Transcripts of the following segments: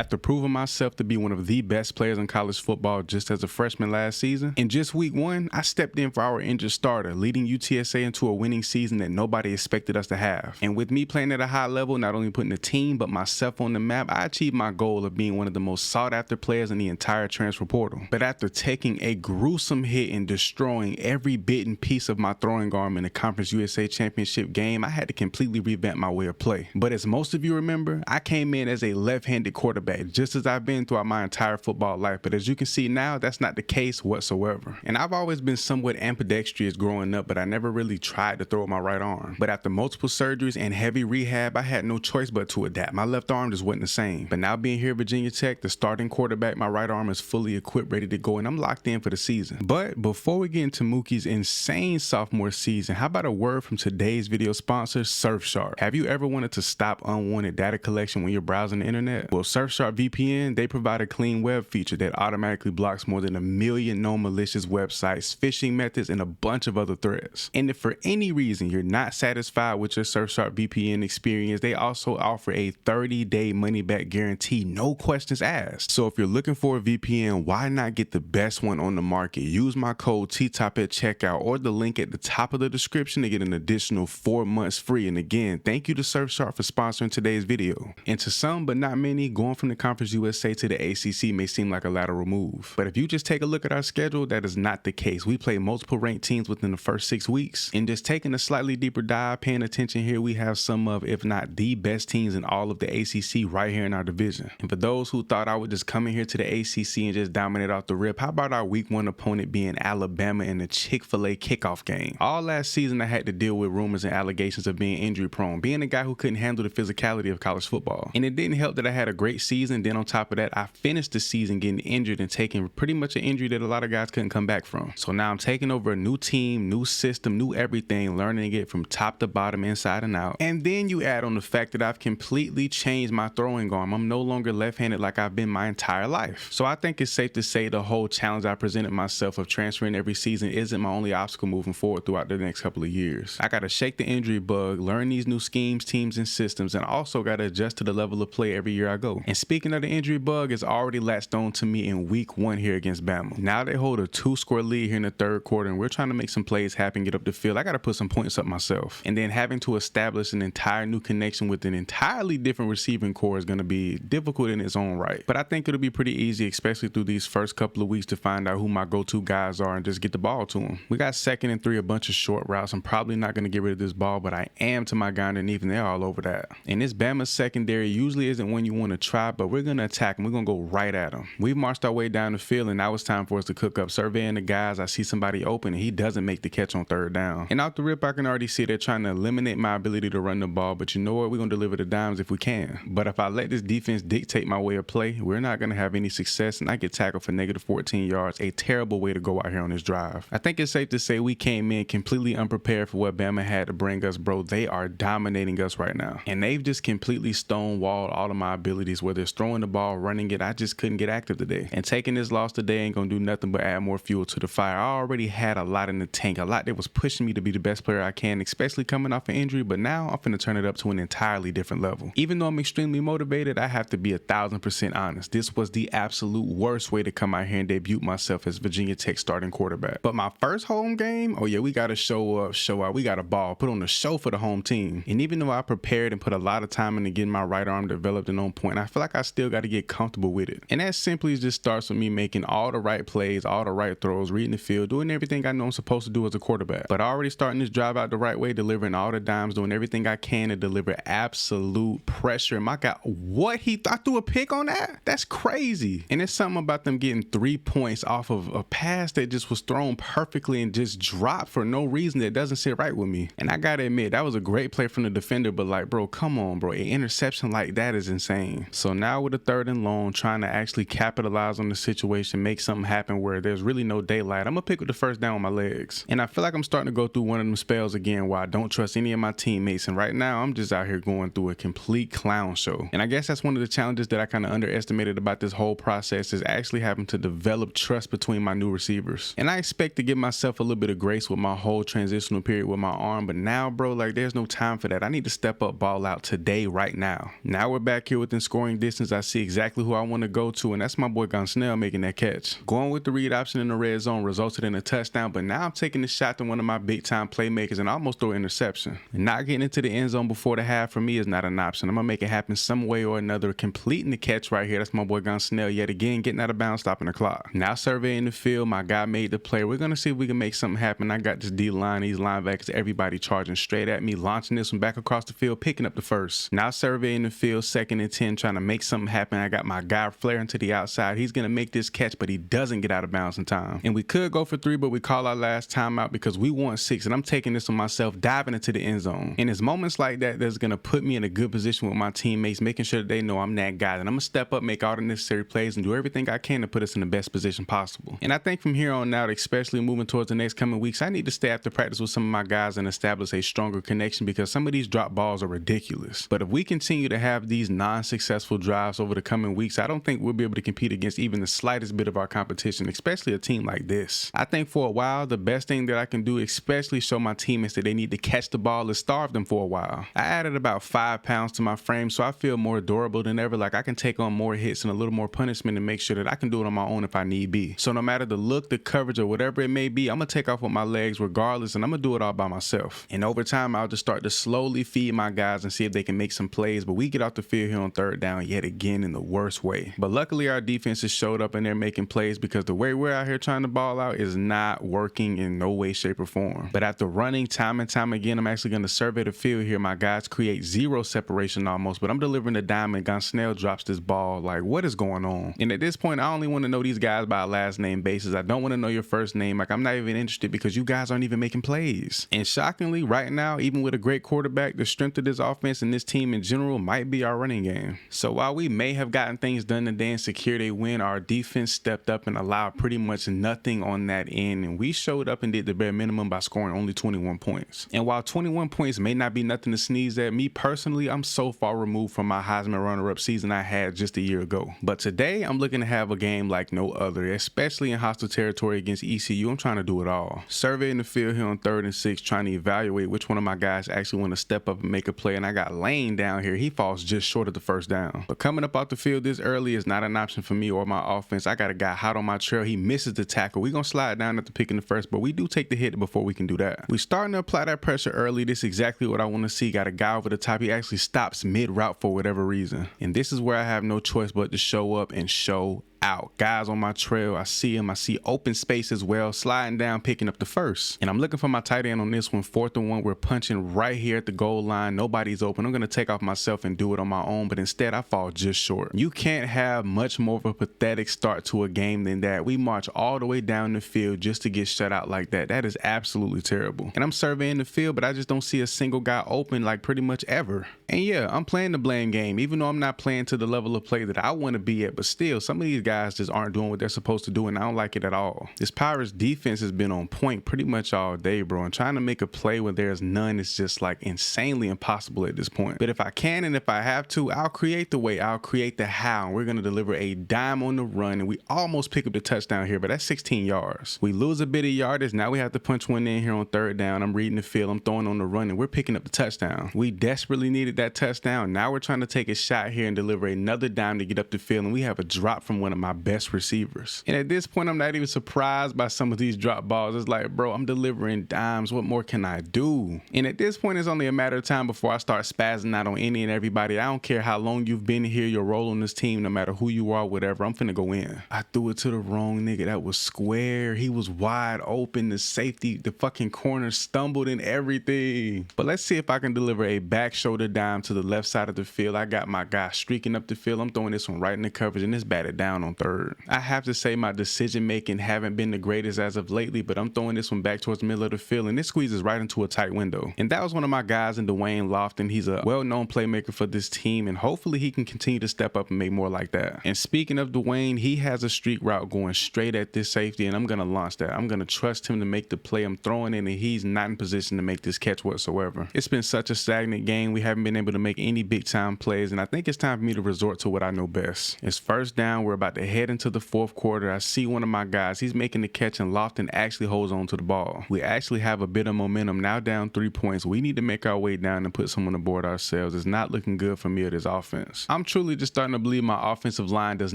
After proving myself to be one of the best players in college football just as a freshman last season, in just week 1, I stepped in for our injured starter, leading UTSA into a winning season that nobody expected us to have. And with me playing at a high level, not only putting the team but myself on the map, I achieved my goal of being one of the most sought after players in the entire transfer portal. But after taking a gruesome hit and destroying every bit and piece of my throwing arm in the Conference USA Championship game, I had to completely revamp my way of play. But as most of you remember, I came in as a left-handed quarterback, just as I've been throughout my entire football life. But as you can see now, that's not the case whatsoever. And I've always been somewhat ambidextrous growing up, but I never really tried to throw with my right arm. But after multiple surgeries and heavy rehab, I had no choice but to adapt. My left arm just wasn't the same. But now being here at Virginia Tech, the starting quarterback, my right arm is fully equipped, ready to go, and I'm locked in for the season. But before we get into Mookey's insane sophomore season, how about a word from today's video sponsor, Surfshark? Have you ever wanted to stop unwanted data collection when you're browsing the internet? Well, Surfshark VPN, they provide a clean web feature that automatically blocks more than 1 million known malicious websites, phishing methods, and a bunch of other threats. And if for any reason you're not satisfied with your Surfshark VPN experience, they also offer a 30-day money-back guarantee, no questions asked. So if you're looking for a VPN, why not get the best one on the market? Use my code TTOP at checkout or the link at the top of the description to get an additional 4 months free. And again, thank you to Surfshark for sponsoring today's video. And to some, but not many, going from the Conference USA to the ACC may seem like a lateral move. But if you just take a look at our schedule, that is not the case. We play multiple ranked teams within the first 6 weeks. And just taking a slightly deeper dive, paying attention here, we have some of, if not the best teams in all of the ACC right here in our division. And for those who thought I would just come in here to the ACC and just dominate off the rip, how about our week 1 opponent being Alabama in the Chick-fil-A kickoff game? All last season I had to deal with rumors and allegations of being injury prone, being a guy who couldn't handle the physicality of college football. And it didn't help that I had a great season. Then on top of that, I finished the season getting injured and taking pretty much an injury that a lot of guys couldn't come back from. So now I'm taking over a new team, new system, new everything, learning it from top to bottom, inside and out. And then you add on the fact that I've completely changed my throwing arm. I'm no longer left-handed like I've been my entire life. So I think it's safe to say the whole challenge I presented myself of transferring every season isn't my only obstacle moving forward throughout the next couple of years. I got to shake the injury bug, learn these new schemes, teams, and systems, and also got to adjust to the level of play every year I go. And speaking of the injury bug, it's already latched on to me in week 1 here against Bama. Now they hold a 2-score lead here in the 3rd quarter, and we're trying to make some plays happen, get up the field. I got to put some points up myself. And then having to establish an entire new connection with an entirely different receiving core is going to be difficult in its own right. But I think it'll be pretty easy, especially through these first couple of weeks, to find out who my go-to guys are and just get the ball to them. We got 2nd and 3, a bunch of short routes. I'm probably not going to get rid of this ball, but I am to my guy underneath, and they're all over that. And this Bama secondary usually isn't one you want to try, but we're going to attack them. We're going to go right at them. We've marched our way down the field, and now it's time for us to cook up. Surveying the guys, I see somebody open, and he doesn't make the catch on 3rd down. And out the rip, I can already see they're trying to eliminate my ability to run the ball, but you know what? We're going to deliver the dimes if we can. But if I let this defense dictate my way of play, we're not going to have any success, and I get tackled for negative 14 yards, a terrible way to go out here on this drive. I think it's safe to say we came in completely unprepared for what Bama had to bring us, bro. They are dominating us right now, and they've just completely stonewalled all of my abilities, whether it's throwing the ball, running it. I just couldn't get active today, and taking this loss today ain't gonna do nothing but add more fuel to the fire. I already had a lot in the tank, a lot that was pushing me to be the best player I can, especially coming off an injury, but now I'm finna turn it up to an entirely different level. Even though I'm extremely motivated, I have to be 1000% honest. This was the absolute worst way to come out here and debut myself as Virginia Tech starting quarterback. But my first home game, oh yeah, we gotta show up, show out. We got a ball, put on the show for the home team. And even though I prepared and put a lot of time into getting my right arm developed and on point, I feel like I still got to get comfortable with it. And that simply just starts with me making all the right plays, all the right throws, reading the field, doing everything I know I'm supposed to do as a quarterback. But already starting this drive out the right way, delivering all the dimes, doing everything I can to deliver absolute pressure. And my God, what I threw a pick on that? That's crazy. And it's something about them getting 3 points off of a pass that just was thrown perfectly and just dropped for no reason that doesn't sit right with me. And I gotta admit, that was a great play from the defender, but like, bro, come on, bro. An interception like that is insane. So now with a 3rd and long, trying to actually capitalize on the situation, make something happen where there's really no daylight. I'm gonna pick up the 1st down with my legs. And I feel like I'm starting to go through one of them spells again where I don't trust any of my teammates. And right now I'm just out here going through a complete clown show. And I guess that's one of the challenges that I kind of underestimated about this whole process, is actually having to develop trust between my new receivers. And I expect to give myself a little bit of grace with my whole transitional period with my arm, but now, bro, like, there's no time for that. I need to step up, ball out today, right now. Now we're back here within scoring distance distance, I see exactly who I want to go to, and that's my boy Snell making that catch. Going with the read option in the red zone resulted in a touchdown, but now I'm taking the shot to one of my big time playmakers and almost throw an interception. And not getting into the end zone before the half for me is not an option. I'm gonna make it happen some way or another, completing the catch right here. That's my boy Snell yet again, getting out of bounds, stopping the clock. Now surveying the field, my guy made the play. We're gonna see if we can make something happen. I got this D line, these linebackers, everybody charging straight at me, launching this one back across the field, picking up the first. Now surveying the field, 2nd and 10, trying to make something happen. I got my guy flaring to the outside. He's gonna make this catch, but he doesn't get out of bounds in time. And we could go for 3, but we call our last timeout because we want 6, and I'm taking this on myself, diving into the end zone. And it's moments like that that's gonna put me in a good position with my teammates, making sure that they know I'm that guy, and I'm gonna step up, make all the necessary plays, and do everything I can to put us in the best position possible. And I think from here on out, especially moving towards the next coming weeks, I need to stay after practice with some of my guys and establish a stronger connection because some of these drop balls are ridiculous. But if we continue to have these non-successful drives over the coming weeks, I don't think we'll be able to compete against even the slightest bit of our competition, especially a team like this. I think for a while, the best thing that I can do, especially show my teammates that they need to catch the ball, is starve them for a while. I added about 5 pounds to my frame, so I feel more durable than ever. Like I can take on more hits and a little more punishment and make sure that I can do it on my own if I need be. So no matter the look, the coverage, or whatever it may be, I'm gonna take off with my legs regardless, and I'm gonna do it all by myself. And over time, I'll just start to slowly feed my guys and see if they can make some plays, but we get off the field here on 3rd down yet again in the worst way. But luckily our defense has showed up and they're making plays because the way we're out here trying to ball out is not working in no way, shape, or form. But after running time and time again, I'm actually going to survey the field here. My guys create 0 separation almost, but I'm delivering the dime and Snell drops this ball. Like, what is going on? And at this point, I only want to know these guys by a last name basis. I don't want to know your first name. Like, I'm not even interested because you guys aren't even making plays. And shockingly, right now, even with a great quarterback, the strength of this offense and this team in general might be our running game. So while we may have gotten things done today and secured a win, our defense stepped up and allowed pretty much nothing on that end, and we showed up and did the bare minimum by scoring only 21 points. And while 21 points may not be nothing to sneeze at, me personally, I'm so far removed from my Heisman runner-up season I had just a year ago. But today, I'm looking to have a game like no other, especially in hostile territory against ECU. I'm trying to do it all. Surveying the field here on 3rd and 6, trying to evaluate which one of my guys actually want to step up and make a play, and I got Lane down here. He falls just short of the 1st down. But coming up off the field this early is not an option for me or my offense. I got a guy hot on my trail. He misses the tackle. We're going to slide down at the pick in the 1st, but we do take the hit before we can do that. We're starting to apply that pressure early. This is exactly what I want to see. Got a guy over the top. He actually stops mid-route for whatever reason. And this is where I have no choice but to show up and show out. Guys on my trail, I see him. I see open space as well, sliding down, picking up the 1st. And I'm looking for my tight end on this one. 4th and 1. We're punching right here at the goal line. Nobody's open. I'm going to take off myself and do it on my own, but instead I fall just short. You can't have much more of a pathetic start to a game than that. We march all the way down the field just to get shut out like that. That is absolutely terrible. And I'm surveying the field, but I just don't see a single guy open like pretty much ever. And yeah, I'm playing the blame game, even though I'm not playing to the level of play that I want to be at, but still, some of these guys just aren't doing what they're supposed to do, and I don't like it at all. This Pirates defense has been on point pretty much all day, bro, and trying to make a play when there's none is just like insanely impossible at this point. But if I can and if I have to, I'll create the way, I'll create the how, and we're going to deliver a dime on the run, and we almost pick up the touchdown here, but that's 16 yards. We lose a bit of yardage. Now we have to punch one in here on 3rd down. I'm reading the field, I'm throwing on the run, and we're picking up the touchdown. We desperately needed that touchdown. Now we're trying to take a shot here and deliver another dime to get up the field, and we have a drop from one of my best receivers. And at this point, I'm not even surprised by some of these drop balls. It's like, bro, I'm delivering dimes. What more can I do? And at this point, it's only a matter of time before I start spazzing out on any and everybody. I don't care how long you've been here, your role on this team, no matter who you are, whatever, I'm finna go in. I threw it to the wrong nigga. That was square. He was wide open. The safety, the fucking corner stumbled and everything. But let's see if I can deliver a back shoulder dime to the left side of the field. I got my guy streaking up the field. I'm throwing this one right in the coverage, and it's batted down on 3rd. I have to say my decision making haven't been the greatest as of lately, but I'm throwing this one back towards the middle of the field, and this squeezes right into a tight window. And that was one of my guys in Dwayne Lofton. He's a well-known playmaker for this team, and hopefully he can continue to step up and make more like that. And speaking of Dwayne, he has a streak route going straight at this safety, and I'm going to launch that. I'm going to trust him to make the play I'm throwing in, and he's not in position to make this catch whatsoever. It's been such a stagnant game. We haven't been able to make any big time plays, and I think it's time for me to resort to what I know best. It's 1st down. We're about to to head into the fourth quarter, I see one of my guys. He's making the catch and Lofton actually holds on to the ball. We actually have a bit of momentum, now down 3 points. We need to make our way down and put some on the board ourselves. It's not looking good for me or this offense. I'm truly just starting to believe my offensive line does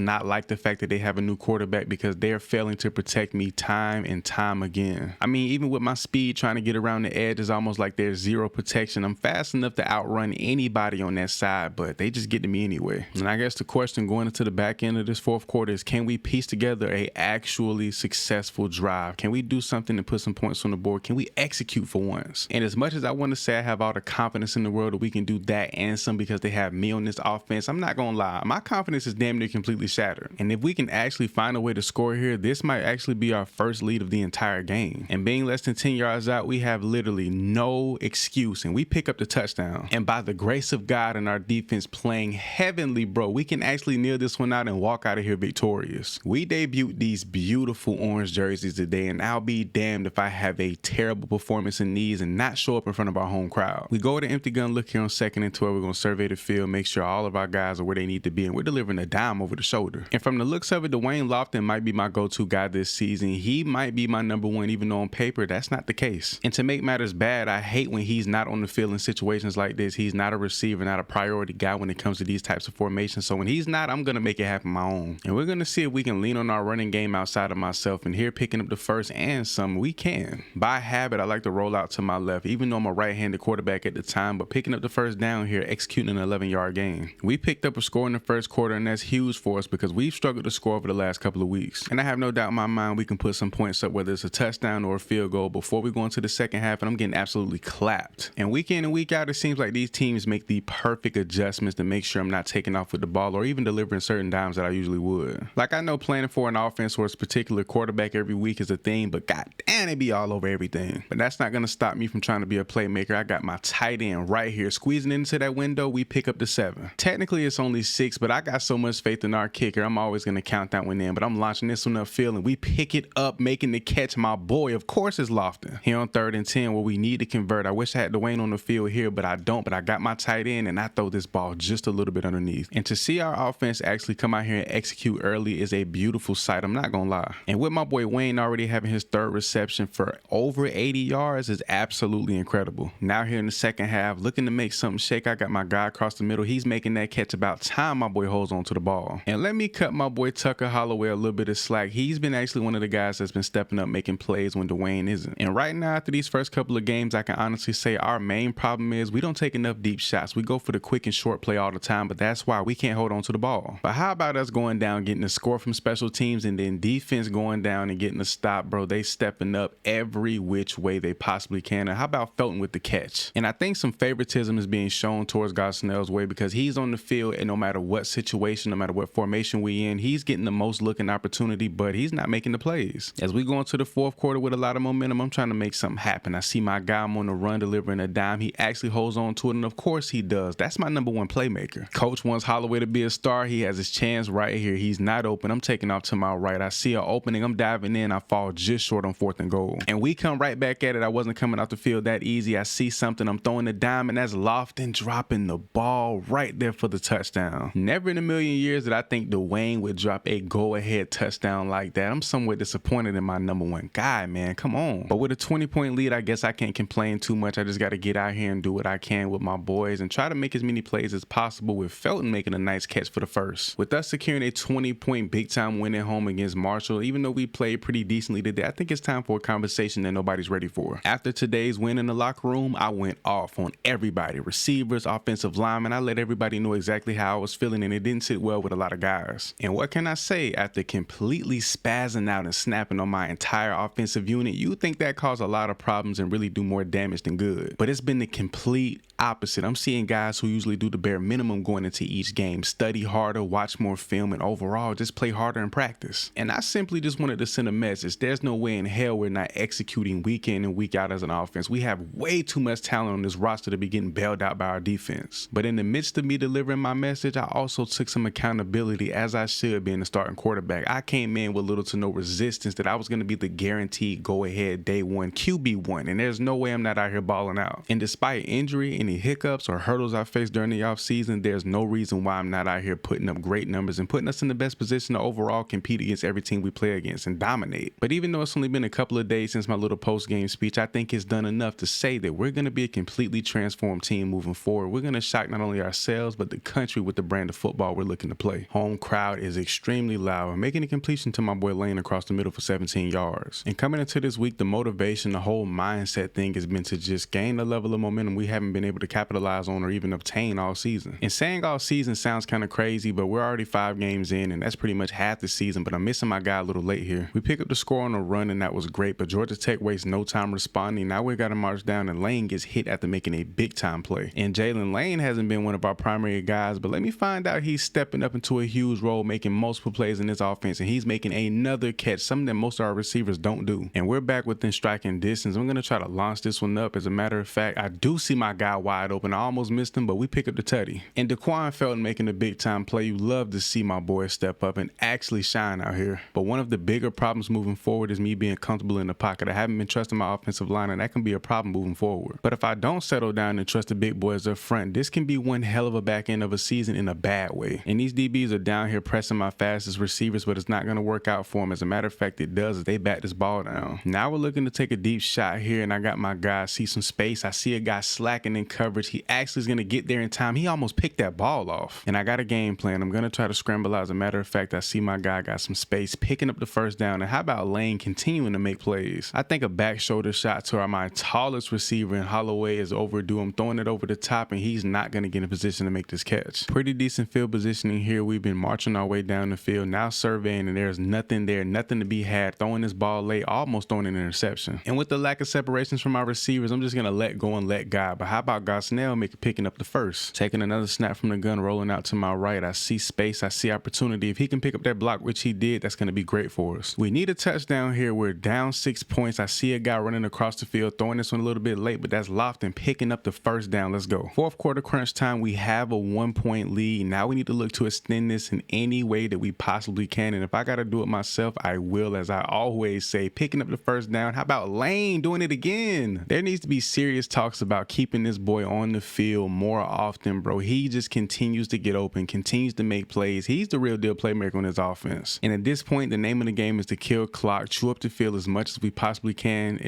not like the fact that they have a new quarterback because they're failing to protect me time and time again. I mean, even with my speed trying to get around the edge, it's almost like there's zero protection. I'm fast enough to outrun anybody on that side, but they just get to me anyway. And I guess the question going into the back end of this fourth quarter is, can we piece together a actually successful drive? Can we do something to put some points on the board? Can we execute for once? And as much as I want to say I have all the confidence in the world that we can do that and some because they have me on this offense, I'm not gonna lie, my confidence is damn near completely shattered. And if we can actually find a way to score here, this might actually be our first lead of the entire game. And being less than 10 yards out, we have literally no excuse, and we pick up the touchdown. And by the grace of God and our defense playing heavenly, bro, we can actually kneel this one out and walk out of here victorious. We debuted these beautiful orange jerseys today, and I'll be damned if I have a terrible performance in these and not show up in front of our home crowd. We go to empty gun look here on 2nd and 12. We're going to survey the field, make sure all of our guys are where they need to be, and we're delivering a dime over the shoulder. And from the looks of it, Dwayne Lofton might be my go-to guy this season. He might be my number one, even though on paper that's not the case. And to make matters bad, I hate when he's not on the field in situations like this. He's not a receiver, not a priority guy when it comes to these types of formations. So when he's not, I'm going to make it happen my own. And we're going to see if we can lean on our running game outside of myself. And here picking up the first and some, we can. By habit, I like to roll out to my left, even though I'm a right-handed quarterback at the time, but picking up the first down here, executing an 11-yard gain. We picked up a score in the first quarter, and that's huge for us because we've struggled to score over the last couple of weeks. And I have no doubt in my mind we can put some points up, whether it's a touchdown or a field goal, before we go into the second half, and I'm getting absolutely clapped. And week in and week out, it seems like these teams make the perfect adjustments to make sure I'm not taking off with the ball or even delivering certain dimes that I usually would. Like, I know planning for an offense or a particular quarterback every week is a thing, but god damn, they be all over everything. But that's not going to stop me from trying to be a playmaker. I got my tight end right here, squeezing into that window. We pick up the 7. Technically, it's only 6, but I got so much faith in our kicker. I'm always going to count that one in, but I'm launching this one upfield, and we pick it up, making the catch. My boy, of course, is Lofton. Here on 3rd and 10, where we need to convert. I wish I had Dwayne on the field here, but I don't. But I got my tight end, and I throw this ball just a little bit underneath. And to see our offense actually come out here and execute early is a beautiful sight. I'm not going to lie. And with my boy Wayne already having his 3rd reception for over 80 yards is absolutely incredible. Now here in the second half, looking to make something shake. I got my guy across the middle. He's making that catch. About time my boy holds on to the ball. And let me cut my boy Tucker Holloway a little bit of slack. He's been actually one of the guys that's been stepping up, making plays when Dwayne isn't. And right now, after these first couple of games, I can honestly say our main problem is we don't take enough deep shots. We go for the quick and short play all the time, but that's why we can't hold on to the ball. But how about us going down, getting a score from special teams, and then defense going down and getting a stop, bro? They stepping up every which way they possibly can. And how about Felton with the catch? And I think some favoritism is being shown towards Gosnell's way because he's on the field, and no matter what situation, no matter what formation we in, he's getting the most looking opportunity, but he's not making the plays. As we go into the fourth quarter with a lot of momentum, I'm trying to make something happen. I see my guy, I'm on the run, delivering a dime. He actually holds on to it, and of course he does. That's my number one playmaker. Coach wants Holloway to be a star. He has his chance right here. He's not open. I'm taking off to my right. I see an opening. I'm diving in. I fall just short on 4th and goal. And we come right back at it. I wasn't coming off the field that easy. I see something. I'm throwing a dime, and that's Lofton dropping the ball right there for the touchdown. Never in a million years did I think Dwayne would drop a go-ahead touchdown like that. I'm somewhat disappointed in my number one guy, man. Come on. But with a 20-point lead, I guess I can't complain too much. I just got to get out here and do what I can with my boys and try to make as many plays as possible, with Felton making a nice catch for the first. With us securing a 20-point big-time win at home against Marshall, even though we played pretty decently today, I think it's time for a conversation that nobody's ready for. After today's win in the locker room, I went off on everybody. Receivers, offensive linemen. I let everybody know exactly how I was feeling, and it didn't sit well with a lot of guys. And what can I say? After completely spazzing out and snapping on my entire offensive unit, you think that caused a lot of problems and really do more damage than good. But it's been the complete opposite. I'm seeing guys who usually do the bare minimum going into each game, study harder, watch more film, and overall just play harder in practice. And I simply just wanted to send a message. There's no way in hell we're not executing week in and week out as an offense. We have way too much talent on this roster to be getting bailed out by our defense. But in the midst of me delivering my message, I also took some accountability, as I should, being the starting quarterback. I came in with little to no resistance that I was going to be the guaranteed go-ahead day one QB1, and there's no way I'm not out here balling out. And despite injury, any hiccups or hurdles I faced during the offseason, there's no reason why I'm not out here putting up great numbers and putting us in the best position to overall compete against every team we play against and dominate. But even though it's only been a couple of days since my little post-game speech, I think it's done enough to say that we're going to be a completely transformed team moving forward. We're going to shock not only ourselves, but the country with the brand of football we're looking to play. Home crowd is extremely loud, making a completion to my boy Lane across the middle for 17 yards. And coming into this week, the motivation, the whole mindset thing has been to just gain a level of momentum we haven't been able to capitalize on or even obtain all season. And saying all season sounds kind of crazy, but we're already 5 games in, and that's pretty much half the season, but I'm missing my guy a little late here. We pick up the score on a run, and that was great, but Georgia Tech wastes no time responding. Now we got to march down, and Lane gets hit after making a big time play. And Jalen Lane hasn't been one of our primary guys, but let me find out he's stepping up into a huge role, making multiple plays in this offense, and he's making another catch, something that most of our receivers don't do. And we're back within striking distance. I'm going to try to launch this one up. As a matter of fact, I do see my guy wide open. I almost missed him, but we pick up the tutty. And Daquan Felton making a big time play. You love to see my boy step up and actually shine out here. But one of the bigger problems moving forward is me being comfortable in the pocket. I haven't been trusting my offensive line, and that can be a problem moving forward. But if I don't settle down and trust the big boys up front, this can be one hell of a back end of a season in a bad way. And these DBs are down here pressing my fastest receivers, but it's not going to work out for them. As a matter of fact, it does as they bat this ball down. Now we're looking to take a deep shot here, and I got my guy see some space. I see a guy slacking in coverage. He actually is going to get there in time. He almost picked that ball off. And I got a game plan. I'm going to try to scramble out. As a matter of fact, I see my guy got some space, picking up the first down. And how about Lane continuing to make plays? I think a back shoulder shot to my tallest receiver in Holloway is overdue. I'm throwing it over the top, and he's not going to get in a position to make this catch. Pretty decent field positioning here. We've been marching our way down the field, now surveying, and there's nothing there, nothing to be had. Throwing this ball late, almost throwing an interception. And with the lack of separations from my receivers, I'm just going to let go and let God. But how about Gosnell picking up the first? Taking another snap from the gun, rolling out to my right. I see space. I see opportunity. If he can pick up that block, which he did, that's going to be great for us. We need a touchdown here. We're down 6 points. I see a guy running across the field, throwing this one a little bit late, but that's Lofton picking up the first down. Let's go. Fourth quarter crunch time. We have a 1-point lead. Now we need to look to extend this in any way that we possibly can. And if I got to do it myself, I will. As I always say, picking up the first down. How about Lane doing it again? There needs to be serious talks about keeping this boy on the field more often, bro. He just continues to get open, continues to make plays. He's the real deal playmaker on his offense. And at this point, the name of the game is to kill clock, chew up the field as much as we possibly can,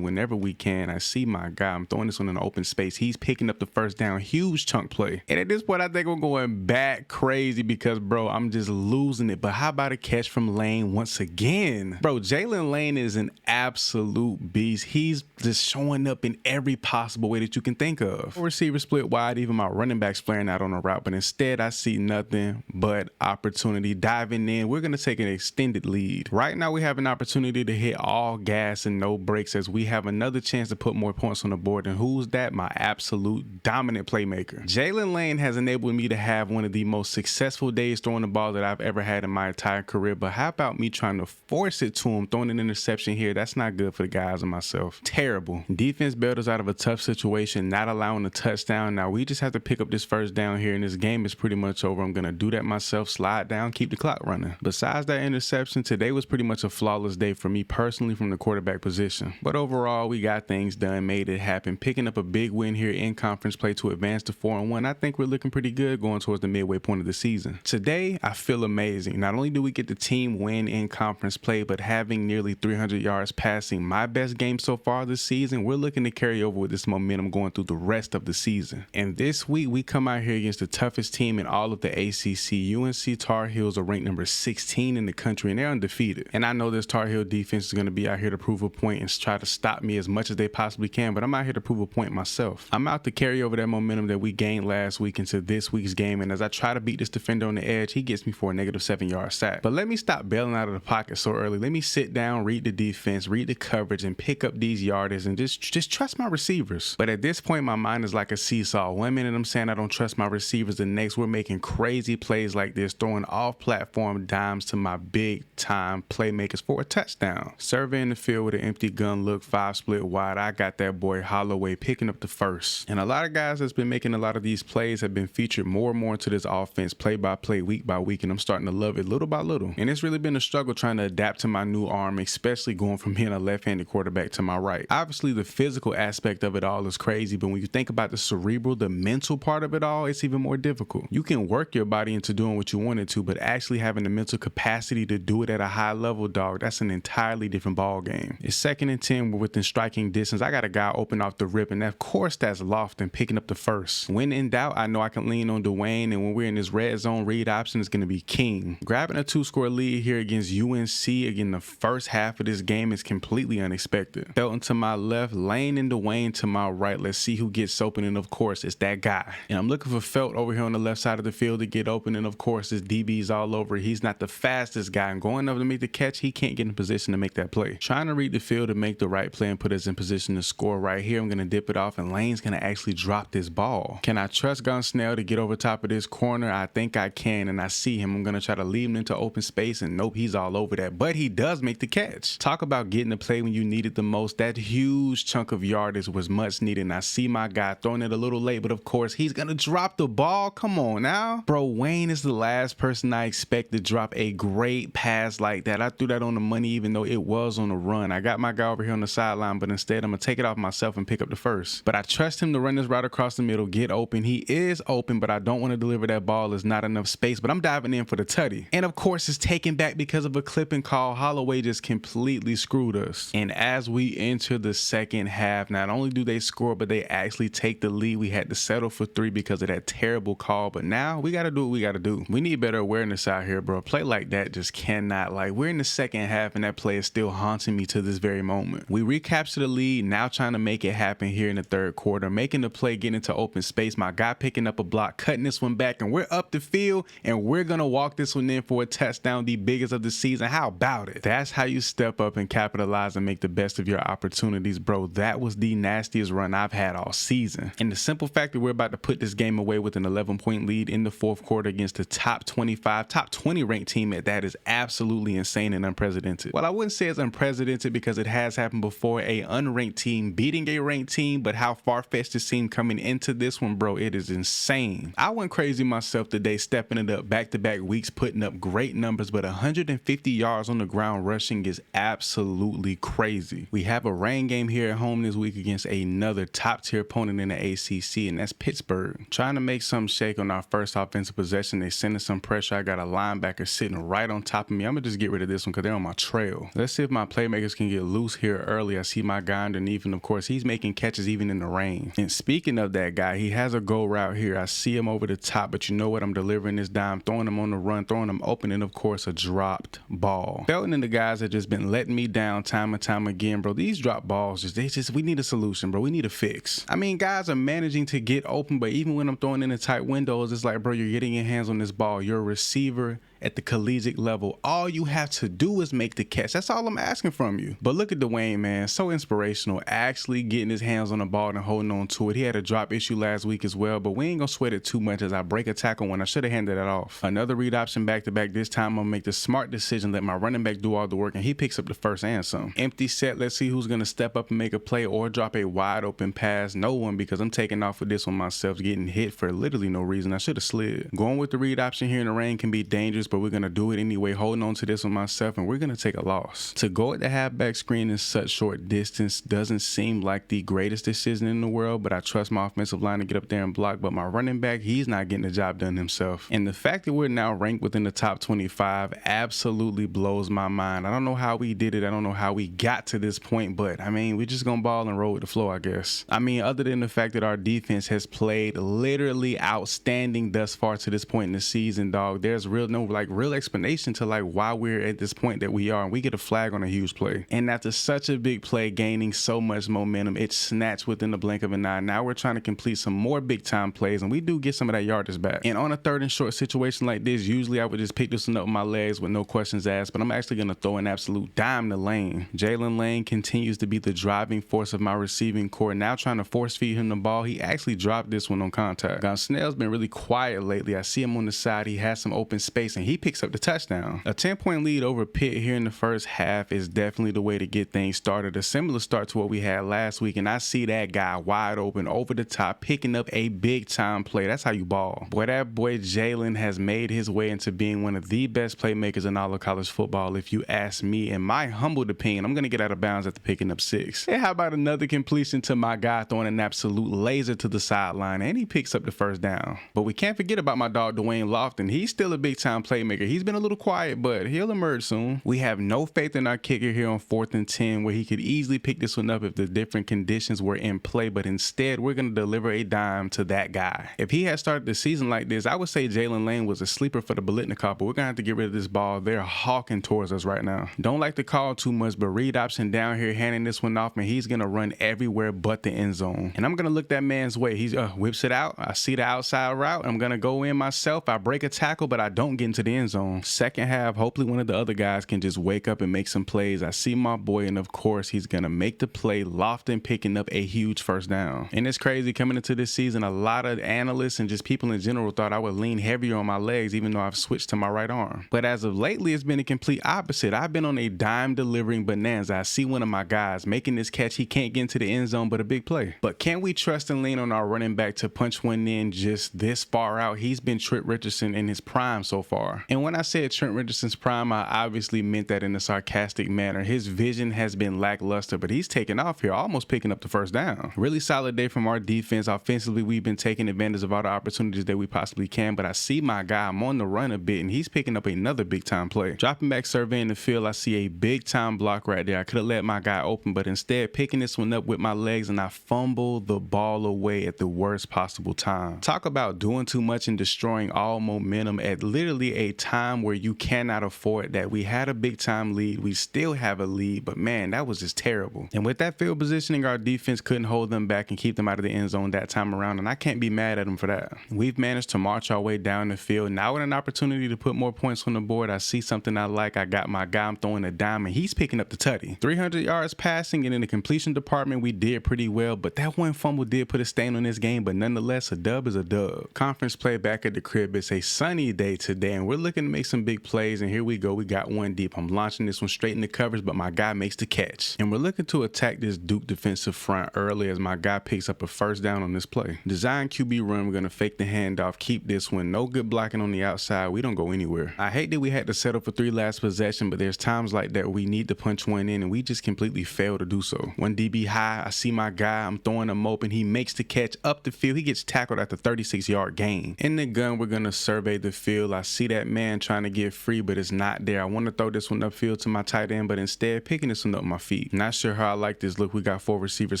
whenever we can. I see my guy. I'm throwing this one in an open space. He's picking up the first down. Huge chunk play. And at this point, I think we're going back crazy because, bro, I'm just losing it. But how about a catch from Lane once again? Bro, Jalen Lane is an absolute beast. He's just showing up in every possible way that you can think of. Receiver split wide, even my running backs flaring out on the route, but instead I see nothing but opportunity. Diving in, we're going to take an extended lead. Right now we have an opportunity to hit all gas and no brakes as we have another chance to put more points on the board. And who's that? My absolute dominant playmaker. Jalen Lane has enabled me to have one of the most successful days throwing the ball that I've ever had in my entire career. But how about me trying to force it to him, throwing an interception here? That's not good for the guys and myself. Terrible. Defense bailed us out of a tough situation, not allowing a touchdown. Now we just have to pick up this first down here, and this game is pretty much over. I'm going to do that myself, slide down, keep the clock running. Besides that interception, today was pretty much a flawless day for me personally from the quarterback position. But overall, we got things done, made it happen, picking up a big win here in conference play to advance to 4-1. I think we're looking pretty good going towards the midway point of the season. Today, I feel amazing. Not only do we get the team win in conference play, but having nearly 300 yards passing, my best game so far this season, we're looking to carry over with this momentum going through the rest of the season. And this week, we come out here against the toughest team in all of the ACC. UNC Tar Heels are ranked number 16 in the country, and they're undefeated. And I know this Tar Heel defense is going to be out here to prove a point and try to stop me as much as they possibly can, but I'm out here to prove a point myself. I'm out to carry over that momentum that we gained last week into this week's game, and as I try to beat this defender on the edge, he gets me for a negative 7-yard sack. But let me stop bailing out of the pocket so early. Let me sit down, read the defense, read the coverage, and pick up these yardage and just trust my receivers. But at this point, my mind is like a seesaw. One minute I'm saying I don't trust my receivers, the next we're making crazy plays like this, throwing off-platform dimes to my big-time playmakers for a touchdown. Surveying the field with an empty gun look, 5 split wide. I got that boy Holloway picking up the first. And a lot of guys that's been making a lot of these plays have been featured more and more into this offense, play by play, week by week, and I'm starting to love it little by little. And it's really been a struggle trying to adapt to my new arm, especially going from being a left-handed quarterback to my right. Obviously, the physical aspect of it all is crazy, but when you think about the cerebral, the mental part of it all, it's even more difficult. You can work your body into to doing what you wanted to, but actually having the mental capacity to do it at a high level, dog, that's an entirely different ball game. It's 2nd and 10, we're within striking distance. I got a guy open off the rip, and of course that's Lofton picking up the first. When in doubt, I know I can lean on Dwayne, and when we're in this red zone, read option is going to be king. Grabbing a 2-score lead here against UNC, again, the first half of this game is completely unexpected. Felton to my left, Lane and Dwayne to my right. Let's see who gets open, and of course it's that guy. And I'm looking for Felt over here on the left side of the field to get open, and of course his DB's all over. He's not the fastest guy, and going over to make the catch, he can't get in position to make that play. Trying to read the field to make the right play and put us in position to score right here. I'm going to dip it off, and Lane's going to actually drop this ball. Can I trust Gunsnell to get over top of this corner? I think I can, and I see him. I'm going to try to lead him into open space, and nope, he's all over that, but he does make the catch. Talk about getting the play when you need it the most. That huge chunk of yardage was much needed, and I see my guy throwing it a little late, but of course he's going to drop the ball. Come on now. Bro, Wayne is the last person I expect to drop a great pass like that. I threw that on the money even though it was on the run. I got my guy over here on the sideline, but instead I'm going to take it off myself and pick up the first. But I trust him to run this route across the middle, get open. He is open, but I don't want to deliver that ball. There's not enough space, but I'm diving in for the tutty. And of course it's taken back because of a clipping call. Holloway just completely screwed us. And as we enter the second half, not only do they score, but they actually take the lead. We had to settle for 3 because of that terrible call, but now we got to do what we got to do. We need better awareness out here, bro. A play like that just cannot, like, we're in the second half and that play is still haunting me to this very moment. We recapture the lead, now trying to make it happen here in the third quarter, making the play, getting into open space, my guy picking up a block, cutting this one back, and we're up the field, and we're gonna walk this one in for a touchdown, the biggest of the season. How about it? That's how you step up and capitalize and make the best of your opportunities, bro. That was the nastiest run I've had all season. And the simple fact that we're about to put this game away with an 11-point lead in the fourth quarter against the top 25, top 20 ranked team at that is absolutely insane and unprecedented. Well, I wouldn't say it's unprecedented because it has happened before, a unranked team beating a ranked team, but how far-fetched it seemed coming into this one, bro, it is insane. I went crazy myself today, stepping it up back-to-back weeks, putting up great numbers, but 150 yards on the ground rushing is absolutely crazy. We have a rain game here at home this week against another top-tier opponent in the ACC, and that's Pittsburgh. Trying to make some shake on our first offensive possession. They sending some pressure. I got a linebacker sitting right on top of me. I'm gonna just get rid of this one because they're on my trail. Let's see if my playmakers can get loose here early. I see my guy underneath, and of course he's making catches even in the rain. And speaking of that guy, he has a go route here. I see him over the top, but you know what? I'm delivering this dime, throwing him on the run, throwing him open, and of course a dropped ball. Felton and the guys have just been letting me down time and time again, bro. These drop balls, we need a solution, bro. We need a fix. I mean, guys are managing to get open, but even when I'm throwing in the tight windows, it's like, bro, you're getting your hands on this ball. You're a receiver at the collegiate level. All you have to do is make the catch. That's all I'm asking from you. But look at Dwayne, man. So inspirational. Actually getting his hands on the ball and holding on to it. He had a drop issue last week as well, but we ain't gonna sweat it too much as I break a tackle when I should have handed that off. Another read option back-to-back. This time I'm gonna make the smart decision, let my running back do all the work, and he picks up the first and some. Empty set. Let's see who's gonna step up and make a play or drop a wide open pass. No one, because I'm taking off with this one myself, getting hit for literally no reason. I should have slid. Going with the read option here in the rain can be dangerous, but we're gonna do it anyway, holding on to this one myself, and we're gonna take a loss. To go at the halfback screen in such short distance doesn't seem like the greatest decision in the world, but I trust my offensive line to get up there and block. But my running back, he's not getting the job done himself. And the fact that we're now ranked within the top 25 absolutely blows my mind. I don't know how we did it. I don't know how we got to this point, but I mean, we're just gonna ball and roll with the flow, I guess. I mean, other than the fact that our defense has played literally outstanding thus far to this point in the season, dog, there's real explanation to like why we're at this point that we are, and we get a flag on a huge play. And after such a big play, gaining so much momentum, it snatched within the blink of an eye. Now we're trying to complete some more big time plays, and we do get some of that yardage back. And on a 3rd and short situation like this, usually I would just pick this one up with my legs with no questions asked, but I'm actually gonna throw an absolute dime to Lane. Jalen Lane continues to be the driving force of my receiving core. Now trying to force feed him the ball, he actually dropped this one on contact. Now Snell's been really quiet lately. I see him on the side, he has some open space, and and he picks up the touchdown. A 10-point lead over Pitt here in the first half is definitely the way to get things started. A similar start to what we had last week, and I see that guy wide open over the top picking up a big time play. That's how you ball. Boy, that boy Jalen has made his way into being one of the best playmakers in all of college football, if you ask me. In my humble opinion, I'm going to get out of bounds after picking up 6. And how about another completion to my guy throwing an absolute laser to the sideline, and he picks up the first down. But we can't forget about my dog Dwayne Lofton. He's still a big time playmaker. He's been a little quiet, but he'll emerge soon. We have no faith in our kicker here on 4th and 10, where he could easily pick this one up if the different conditions were in play, but instead we're going to deliver a dime to that guy. If he had started the season like this, I would say Jalen Lane was a sleeper for the Biletnikoff, but we're going to have to get rid of this ball. They're hawking towards us right now. Don't like to call too much, but read option down here handing this one off, and he's going to run everywhere but the end zone. And I'm going to look that man's way. He whips it out. I see the outside route. I'm going to go in myself. I break a tackle, but I don't get into the end zone. Second half, hopefully one of the other guys can just wake up and make some plays. I see my boy, and of course he's going to make the play. Lofton picking up a huge first down. And it's crazy, coming into this season, a lot of analysts and just people in general thought I would lean heavier on my legs, even though I've switched to my right arm. But as of lately, it's been a complete opposite. I've been on a dime delivering bonanza. I see one of my guys making this catch. He can't get into the end zone, but a big play. But can we trust and lean on our running back to punch one in just this far out? He's been Trent Richardson in his prime so far. And when I said Trent Richardson's prime, I obviously meant that in a sarcastic manner. His vision has been lackluster, but he's taken off here, almost picking up the first down. Really solid day from our defense. Offensively, we've been taking advantage of all the opportunities that we possibly can, but I see my guy, I'm on the run a bit, and he's picking up another big time play. Dropping back, surveying the field, I see a big time block right there. I could have let my guy open, but instead picking this one up with my legs, and I fumble the ball away at the worst possible time. Talk about doing too much and destroying all momentum at literally a time where you cannot afford that. We had a big time lead. We still have a lead, but man, that was just terrible. And with that field positioning, our defense couldn't hold them back and keep them out of the end zone that time around, and I can't be mad at them for that. We've managed to march our way down the field. Now with an opportunity to put more points on the board, I see something I like. I got my guy, I'm throwing a dime, and he's picking up the tutty. 300 yards passing, and in the completion department, we did pretty well, but that one fumble did put a stain on this game, but nonetheless, a dub is a dub. Conference play back at the crib. It's a sunny day today, and we're looking to make some big plays, and here we go. We got one deep. I'm launching this one straight in the coverage, but my guy makes the catch. And we're looking to attack this Duke defensive front early as my guy picks up a first down on this play. Design QB run. We're going to fake the handoff, keep this one. No good blocking on the outside. We don't go anywhere. I hate that we had to settle for 3 last possession, but there's times like that we need to punch one in, and we just completely fail to do so. 1 DB high. I see my guy. I'm throwing him open. He makes the catch up the field. He gets tackled at the 36-yard gain. In the gun, we're going to survey the field. I see that man trying to get free, but it's not there. I want to throw this one upfield to my tight end, but instead picking this one up my feet. Not sure how I like this look. We got 4 receivers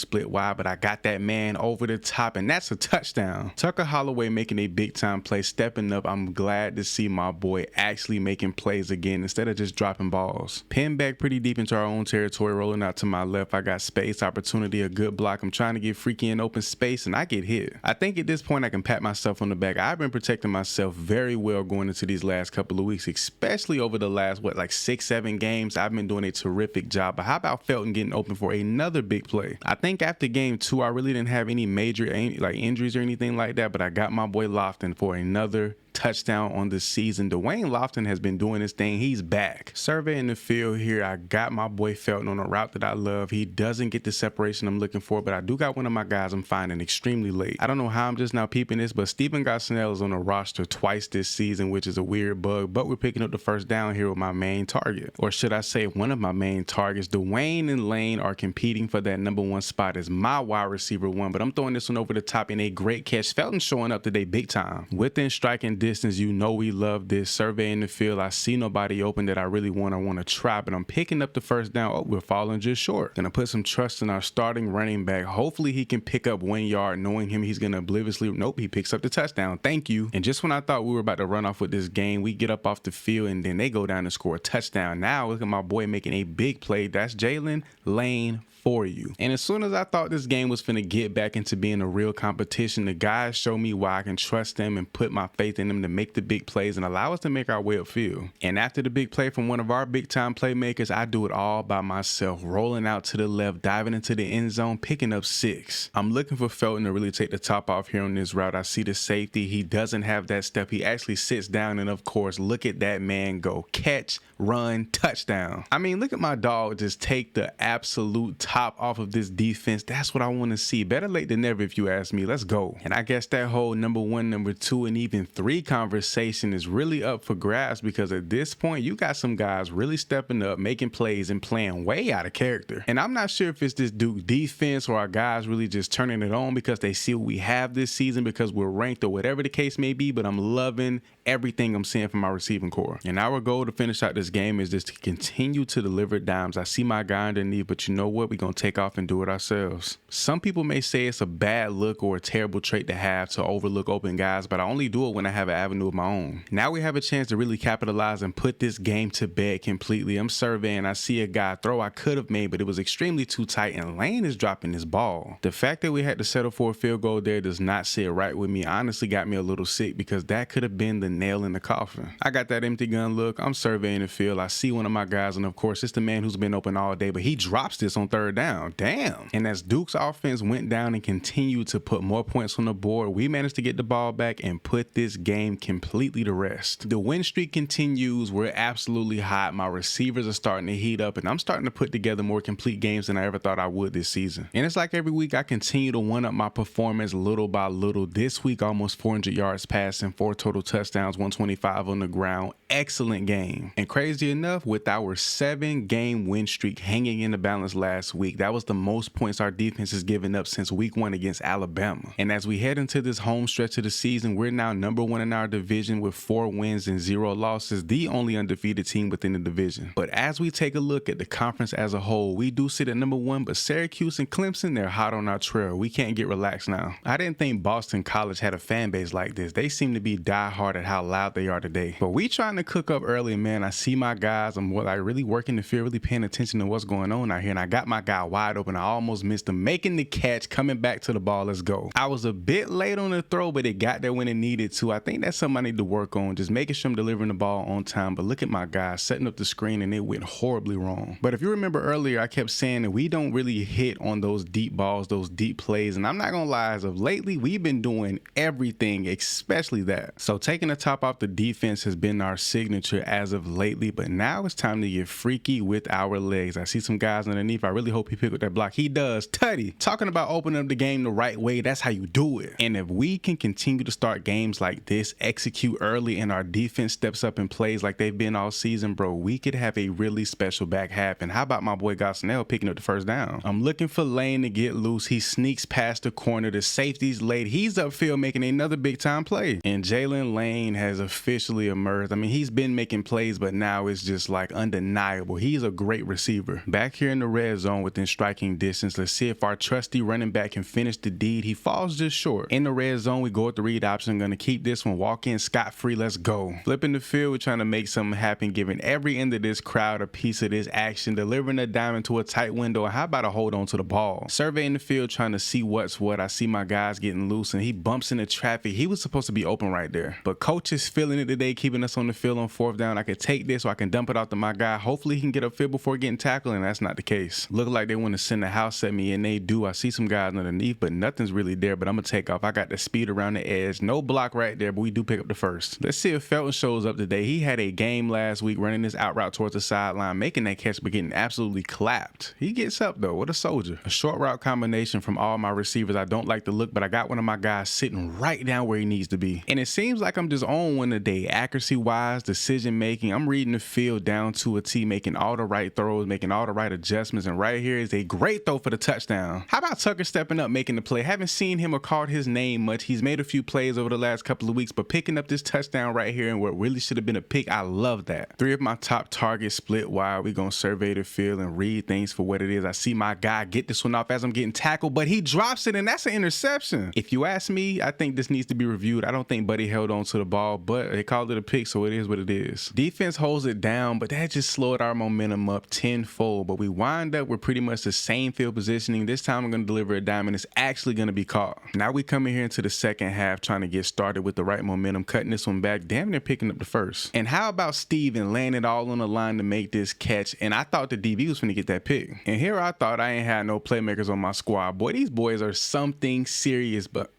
split wide, but I got that man over the top, and that's a touchdown. Tucker Holloway making a big time play, stepping up. I'm glad to see my boy actually making plays again instead of just dropping balls. Pin back pretty deep into our own territory, rolling out to my left. I got space, opportunity, a good block. I'm trying to get freaky in open space, and I get hit. I think at this point I can pat myself on the back. I've been protecting myself very well going into these last couple of weeks, especially over the last, 6-7 games. I've been doing a terrific job. But how about Felton getting open for another big play? I think after game 2, I really didn't have any major injuries or anything like that, but I got my boy Lofton for another touchdown on the season. Dwayne Lofton has been doing his thing. He's back. Surveying the field here, I got my boy Felton on a route that I love. He doesn't get the separation I'm looking for, but I do got one of my guys I'm finding extremely late. I don't know how I'm just now peeping this, but Stephen Gosnell is on the roster twice this season, which is a weird bug, but we're picking up the first down here with my main target. Or should I say one of my main targets. Dwayne and Lane are competing for that number 1 spot as my wide receiver 1, but I'm throwing this one over the top in a great catch. Felton showing up today big time. Within striking distance, you know we love this. Surveying the field, I see nobody open that I really want to try, but I'm picking up the first down. Oh, we're falling just short. Gonna put some trust in our starting running back. Hopefully he can pick up 1 yard. Knowing him, he's gonna obliviously, nope, he picks up the touchdown. Thank you. And just when I thought we were about to run off with this game, we get up off the field and then they go down and score a touchdown. Now look at my boy making a big play. That's Jalen Lane for you. And as soon as I thought this game was finna get back into being a real competition, the guys show me why I can trust them and put my faith in them to make the big plays and allow us to make our way upfield. And after the big play from one of our big time playmakers, I do it all by myself, rolling out to the left, diving into the end zone, picking up 6. I'm looking for Felton to really take the top off here on this route. I see the safety. He doesn't have that step. He actually sits down, and of course, look at that man go. Catch, run, touchdown. I mean, look at my dog just take the absolute top off of this defense. That's what I want to see. Better late than never, if you ask me. Let's go. And I guess that whole number 1, number 2, and even 3 conversation is really up for grabs, because at this point, you got some guys really stepping up, making plays, and playing way out of character. And I'm not sure if it's this Duke defense or our guys really just turning it on because they see what we have this season, because we're ranked or whatever the case may be, but I'm loving everything I'm seeing from my receiving core. And our goal to finish out this game is just to continue to deliver dimes. I see my guy underneath, but you know what? We're going to take off and do it ourselves. Some people may say it's a bad look or a terrible trait to have, to overlook open guys, but I only do it when I have an avenue of my own. Now we have a chance to really capitalize and put this game to bed completely. I'm surveying. I see a guy throw I could have made, but it was extremely too tight, and Lane is dropping this ball. The fact that we had to settle for a field goal there does not sit right with me. Honestly got me a little sick, because that could have been the nail in the coffin. I got that empty gun look. I'm surveying the field. I see one of my guys, and of course it's the man who's been open all day, but he drops this on 3rd down. Damn. And as Duke's offense went down and continued to put more points on the board, we managed to get the ball back and put this game completely to rest. The win streak continues. We're absolutely hot. My receivers are starting to heat up, and I'm starting to put together more complete games than I ever thought I would this season. And it's like every week I continue to one up my performance little by little. This week, almost 400 yards passing, 4 total touchdowns, 125 on the ground. Excellent game. And crazy enough, with our 7-game win streak hanging in the balance last week, that was the most points our defense has given up since week 1 against Alabama. And as we head into this home stretch of the season, we're now number 1 in our division with 4 wins and 0 losses, the only undefeated team within the division. But as we take a look at the conference as a whole, we do sit at number 1, but Syracuse and Clemson, they're hot on our trail. We can't get relaxed now. I didn't think Boston College had a fan base like this. They seem to be diehard at how loud they are today. But we trying to cook up early, man. I see my guys. I'm like really working the field, really paying attention to what's going on out here. And I got my guy wide open. I almost missed him, making the catch, coming back to the ball. Let's go. I was a bit late on the throw, but it got there when it needed to. I think that's something I need to work on, just making sure I'm delivering the ball on time. But look at my guy setting up the screen, and it went horribly wrong. But if you remember earlier, I kept saying that we don't really hit on those deep balls, those deep plays. And I'm not going to lie, as of lately, we've been doing everything, especially that. So taking the top off the defense has been our signature as of lately, but now it's time to get freaky with our legs. I see some guys underneath. I really hope he picked up that block. He does. Tutty. Talking about opening up the game the right way, that's how you do it. And if we can continue to start games like this, execute early, and our defense steps up and plays like they've been all season, bro, we could have a really special back half. And how about my boy Gosnell picking up the 1st down? I'm looking for Lane to get loose. He sneaks past the corner. The safety's late. He's upfield making another big time play. And Jalen Lane has officially emerged. I mean, he's been making plays, but now it's just like undeniable. He's a great receiver. Back here in the red zone within striking distance, let's see if our trusty running back can finish the deed. He falls just short. In the red zone, we go with the read option. Gonna keep this one. Walk in scot-free. Let's go. Flipping the field, we're trying to make something happen, giving every end of this crowd a piece of this action, delivering a dime into a tight window. And how about a hold on to the ball? Surveying the field, trying to see what's what. I see my guys getting loose, and he bumps into traffic. He was supposed to be open right there. But coach is feeling it today, keeping us on the field on 4th down. I could take this, or I can dump it off to my guy. Hopefully he can get upfield before getting tackled, and that's not the case. Look like they want to send the house at me, and they do. I see some guys underneath, but nothing's really there. But I'm gonna take off. I got the speed around the edge. No block right there, but we do pick up the 1st. Let's see if Felton shows up today. He had a game last week running this out route towards the sideline, making that catch, but getting absolutely clapped. He gets up though. What a soldier. A short route combination from all my receivers. I don't like the look, but I got one of my guys sitting right down where he needs to be. And it seems like I'm just on one today. Accuracy wise, decision making, I'm reading the field down to a T, making all the right throws, making all the right adjustments. And right here is a great throw for the touchdown. How about Tucker stepping up, making the play? Haven't seen him or called his name much. He's made a few plays over the last couple of weeks, but picking up this touchdown right here and what really should have been a pick, I love that. 3 of my top targets split wide. We're going to survey the field and read things for what it is. I see my guy get this one off as I'm getting tackled, but he drops it, and that's an interception. If you ask me, I think this needs to be reviewed. I don't think Buddy held on to the ball, but they called it a pick, so it is what it is. Defense holds it down, but that just slowed our momentum up tenfold, but we wind up with pretty pretty much the same field positioning. This time I'm going to deliver a dime and it's actually going to be caught. Now we come in here into the second half trying to get started with the right momentum, cutting this one back, damn near picking up the first. And how about Steven laying it all on the line to make this catch? And I thought the DB was finna get that pick. And here I thought I ain't had no playmakers on my squad. Boy, these boys are something serious, but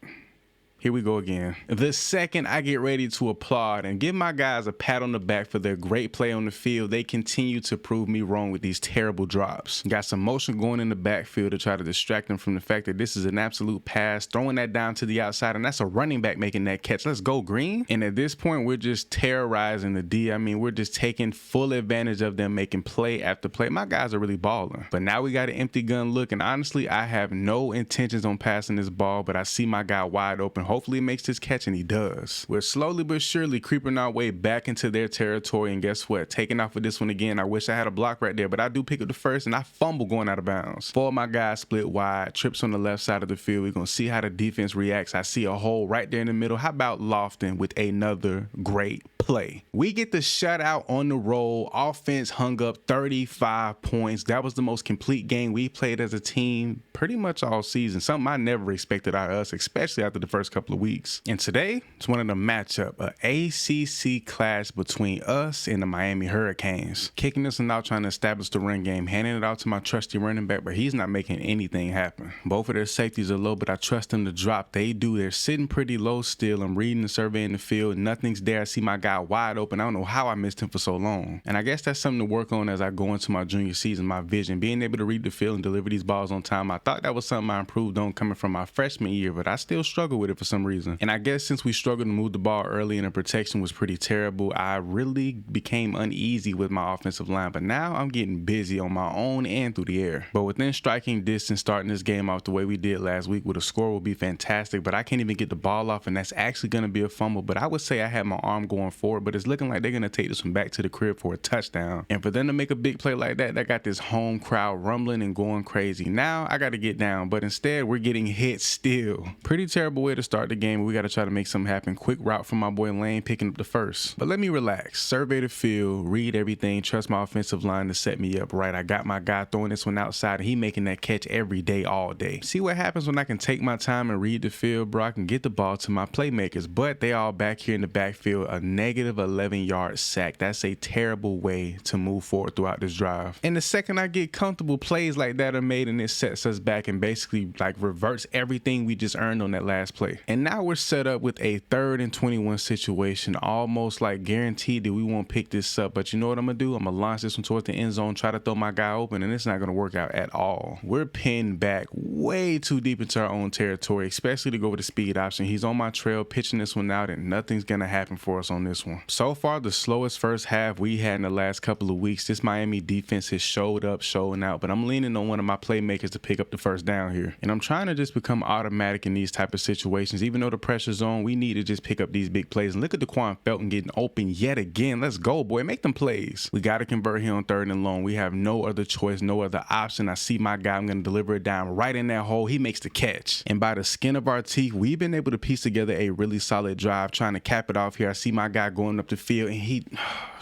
here we go again. The second I get ready to applaud and give my guys a pat on the back for their great play on the field, they continue to prove me wrong with these terrible drops. Got some motion going in the backfield to try to distract them from the fact that this is an absolute pass, throwing that down to the outside, and that's a running back making that catch. Let's go, Green. And at this point, we're just terrorizing the D. I mean, we're just taking full advantage of them making play after play. My guys are really balling. But now we got an empty gun look, and honestly, I have no intentions on passing this ball, but I see my guy wide open. Hopefully he makes this catch, and he does. We're slowly but surely creeping our way back into their territory, and guess what? Taking off with this one again. I wish I had a block right there, but I do pick up the first, and I fumble going out of bounds. Four of my guys split wide, trips on the left side of the field. We're going to see how the defense reacts. I see a hole right there in the middle. How about Lofton with another great play? We get the shutout on the roll. Offense hung up 35 points. That was the most complete game we played as a team pretty much all season. Something I never expected out of us, especially after the first couple of weeks. And today, it's one of the matchup, an ACC clash between us and the Miami Hurricanes. Kicking this one out, trying to establish the run game, handing it out to my trusty running back, but he's not making anything happen. Both of their safeties are low, but I trust them to drop. They do. They're sitting pretty low still. I'm reading the survey in the field. Nothing's there. I see my guy wide open. I don't know how I missed him for so long. And I guess that's something to work on as I go into my junior season, my vision. Being able to read the field and deliver these balls on time. I thought that was something I improved on coming from my freshman year, but I still struggle with it for some reason. And I guess since we struggled to move the ball early and the protection was pretty terrible, I really became uneasy with my offensive line. But now I'm getting busy on my own and through the air. But within striking distance, starting this game off the way we did last week with a score will be fantastic. But I can't even get the ball off, and that's actually going to be a fumble. But I would say I had my arm going forward, but it's looking like they're going to take this one back to the crib for a touchdown. And for them to make a big play like that, that got this home crowd rumbling and going crazy. Now I got to get down, but instead we're getting hit still. Pretty terrible way to start the game. We got to try to make something happen. Quick route from my boy Lane, picking up the first. But let me relax, survey the field, read everything, trust my offensive line to set me up right. I got my guy throwing this one outside, and he making that catch every day, all day. See what happens when I can take my time and read the field, bro. I can get the ball to my playmakers, but they all back here in the backfield. A negative 11-yard sack. That's a terrible way to move forward throughout this drive. And the second I get comfortable, plays like that are made, and it sets us back and basically like reverts everything we just earned on that last play. And now we're set up with a 3rd and 21 situation, almost like guaranteed that we won't pick this up. But you know what I'm gonna do? I'm gonna launch this one towards the end zone, try to throw my guy open, and it's not gonna work out at all. We're pinned back way too deep into our own territory, especially to go with the speed option. He's on my trail, pitching this one out, and nothing's gonna happen for us on this one. So far, the slowest first half we had in the last couple of weeks. This Miami defense has showed up, showing out, but I'm leaning on one of my playmakers to pick up the first down here. And I'm trying to just become automatic in these type of situations. Even though the pressure's on, we need to just pick up these big plays. And look at Daquan Felton getting open yet again. Let's go, boy. Make them plays. We got to convert here on 3rd and long. We have no other choice, no other option. I see my guy. I'm going to deliver it down right in that hole. He makes the catch. And by the skin of our teeth, we've been able to piece together a really solid drive, trying to cap it off here. I see my guy going up the field, and he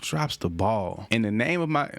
drops the ball. In the name of my...